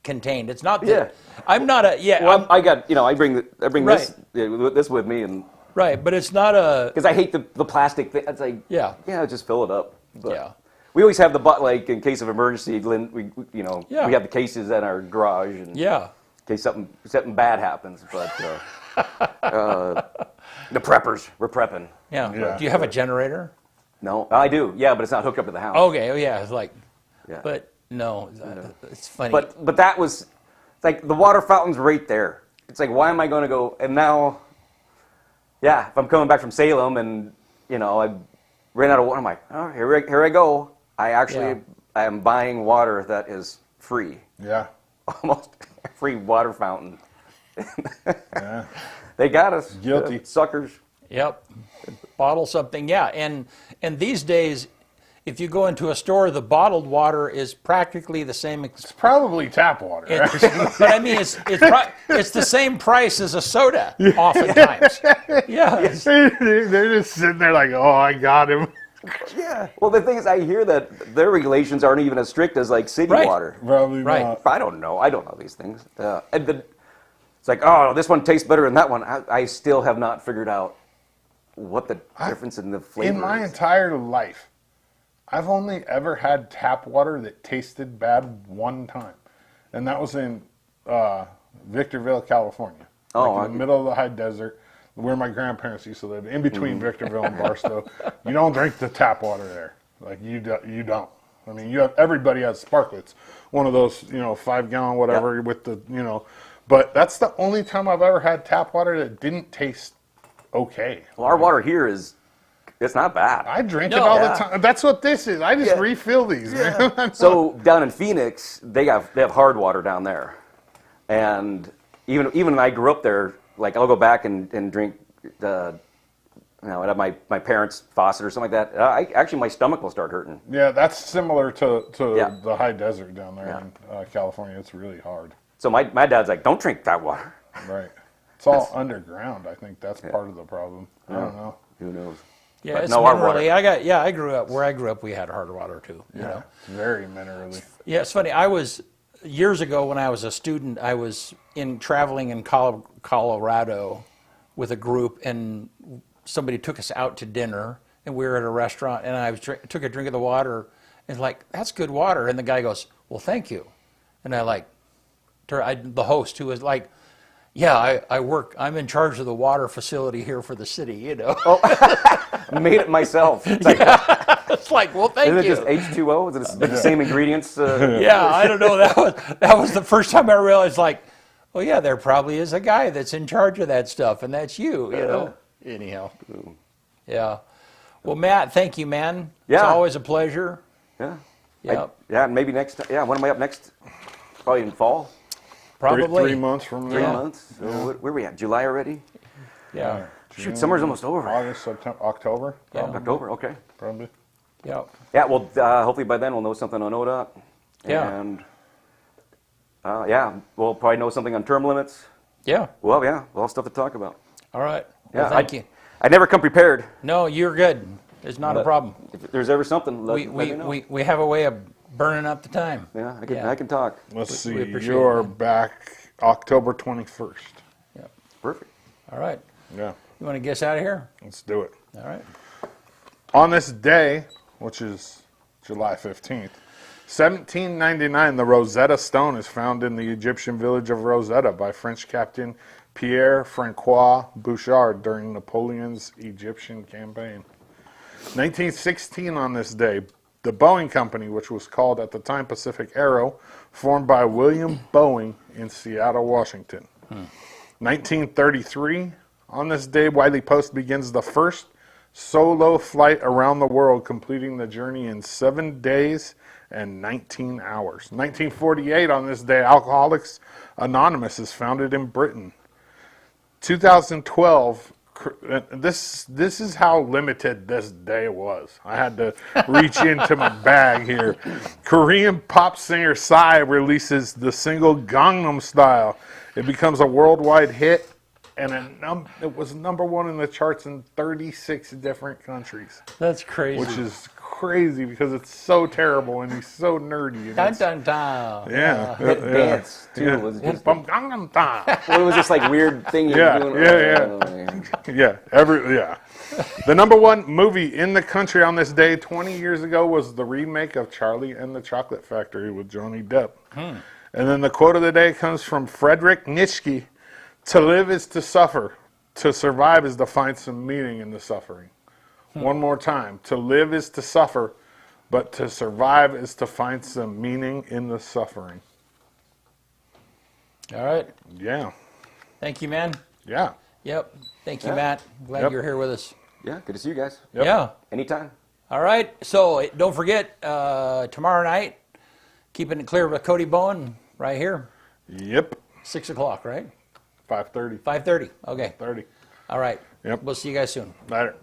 contained. It's not. I'm not a. Yeah. Well, I bring this with me, and right. But it's not a. Because I hate the plastic thing. It's like just fill it up. But we always have like in case of emergency, we have the cases in our garage, and in case something bad happens. But the preppers, we're prepping. Yeah. Do you have a generator? No, I do. Yeah, but it's not hooked up to the house. Okay. Oh yeah. It's like. Yeah. But no, it's funny. But that was, it's like the water fountain's right there. It's like, why am I going to go? And now, if I'm coming back from Salem and I ran out of water, I'm like, oh, here I go. I am buying water that is free. Yeah. Almost free water fountain. They got us. Guilty. Suckers. Yep. Bottle something. Yeah. And these days, if you go into a store, the bottled water is practically the same. It's probably tap water. But I mean, it's the same price as a soda, oftentimes. Yeah. They're just sitting there like, oh, I got him. Yeah. Well, the thing is, I hear that their regulations aren't even as strict as like city water. Probably not. I don't know. I don't know these things. It's like, oh, this one tastes better than that one. I still have not figured out what the difference in the flavor is. In my entire life, I've only ever had tap water that tasted bad one time, and that was in Victorville, California. In the middle of the high desert, where my grandparents used to live, in between Victorville and Barstow. You don't drink the tap water there. Like, you don't. I mean, everybody has sparklets, one of those, 5-gallon whatever with the, But that's the only time I've ever had tap water that didn't taste okay. Well, our water here it's not bad. I drink it all the time. That's what this is. I just refill these, man. So down in Phoenix, they have hard water down there, and even when I grew up there, like I'll go back and drink I'd have my parents' faucet or something like that. Actually, my stomach will start hurting. Yeah, that's similar to the high desert down there in California. It's really hard. So my dad's like, don't drink that water. Right. It's all underground. I think that's part of the problem. I don't know. Who knows? Yeah, but it's minerally. I grew up. We had hard water too. You know, very minerally. Yeah, it's funny. Years ago when I was a student, I was traveling in Colorado with a group, and somebody took us out to dinner, and we were at a restaurant, and I took a drink of the water, and like, that's good water. And the guy goes, well, thank you. And the host, who was like, yeah, I'm in charge of the water facility here for the city, you know. Made it myself. It's like, it's like, well, thank you. Is it just H2O? Is it the same ingredients? Yeah, I don't know. That was the first time I realized, like, well, yeah, there probably is a guy that's in charge of that stuff, and that's you know. Anyhow. Yeah. Well, Matt, thank you, man. Yeah. It's always a pleasure. Yeah. Yep. Yeah, maybe next time. Yeah, when am I up next? Probably in fall? Probably. 3 months from now. 3 months? So where are we at? July already? Yeah. Shoot, summer's almost over. August, September, October. Yeah. October, okay. Probably. Yep. Yeah, well, hopefully by then we'll know something on ODOT. Yeah. And, we'll probably know something on term limits. Yeah. Well, yeah, we'll have stuff to talk about. All right. Yeah, Well, thank you. I never come prepared. No, you're good. It's not a problem. If there's ever something, let me know. We have a way of burning up the time. Yeah, I can talk. Let's see. we appreciate You're it, man. back October 21st. Yep. Perfect. All right. Yeah. You want to get us out of here? Let's do it. All right. On this day, which is July 15th, 1799, the Rosetta Stone is found in the Egyptian village of Rosetta by French captain Pierre Francois Bouchard during Napoleon's Egyptian campaign. 1916, on this day, the Boeing Company, which was called at the time Pacific Aero, formed by William Boeing in Seattle, Washington. 1933, on this day, Wiley Post begins the first solo flight around the world, completing the journey in 7 days and 19 hours. 1948, on this day, Alcoholics Anonymous is founded in Britain. 2012, this is how limited this day was. I had to reach into my bag here. Korean pop singer Psy releases the single Gangnam Style. It becomes a worldwide hit, and it was #1 in the charts in 36 different countries. That's crazy. Which is crazy because it's so terrible and he's so nerdy. Dun, dun, dun. Yeah. That dance, too, Yeah. was just... Gangnam Style. Well, it was this, like, weird thing you Yeah, were doing. yeah. The #1 movie in the country on this day 20 years ago was the remake of Charlie and the Chocolate Factory with Johnny Depp. And then the quote of the day comes from Friedrich Nietzsche: "To live is to suffer. To survive is to find some meaning in the suffering." One more time. To live is to suffer, but to survive is to find some meaning in the suffering. All right. Yeah. Thank you, man. Yeah. Yep. Thank you, Matt. Glad you're here with us. Yeah, good to see you guys. Yep. Yeah. Anytime. All right. So don't forget, tomorrow night, Keeping It Clear with Cody Bowen right here. Yep. 6 o'clock, right? 5:30. 5:30. Okay. 30. All right. Yep. We'll see you guys soon. Later.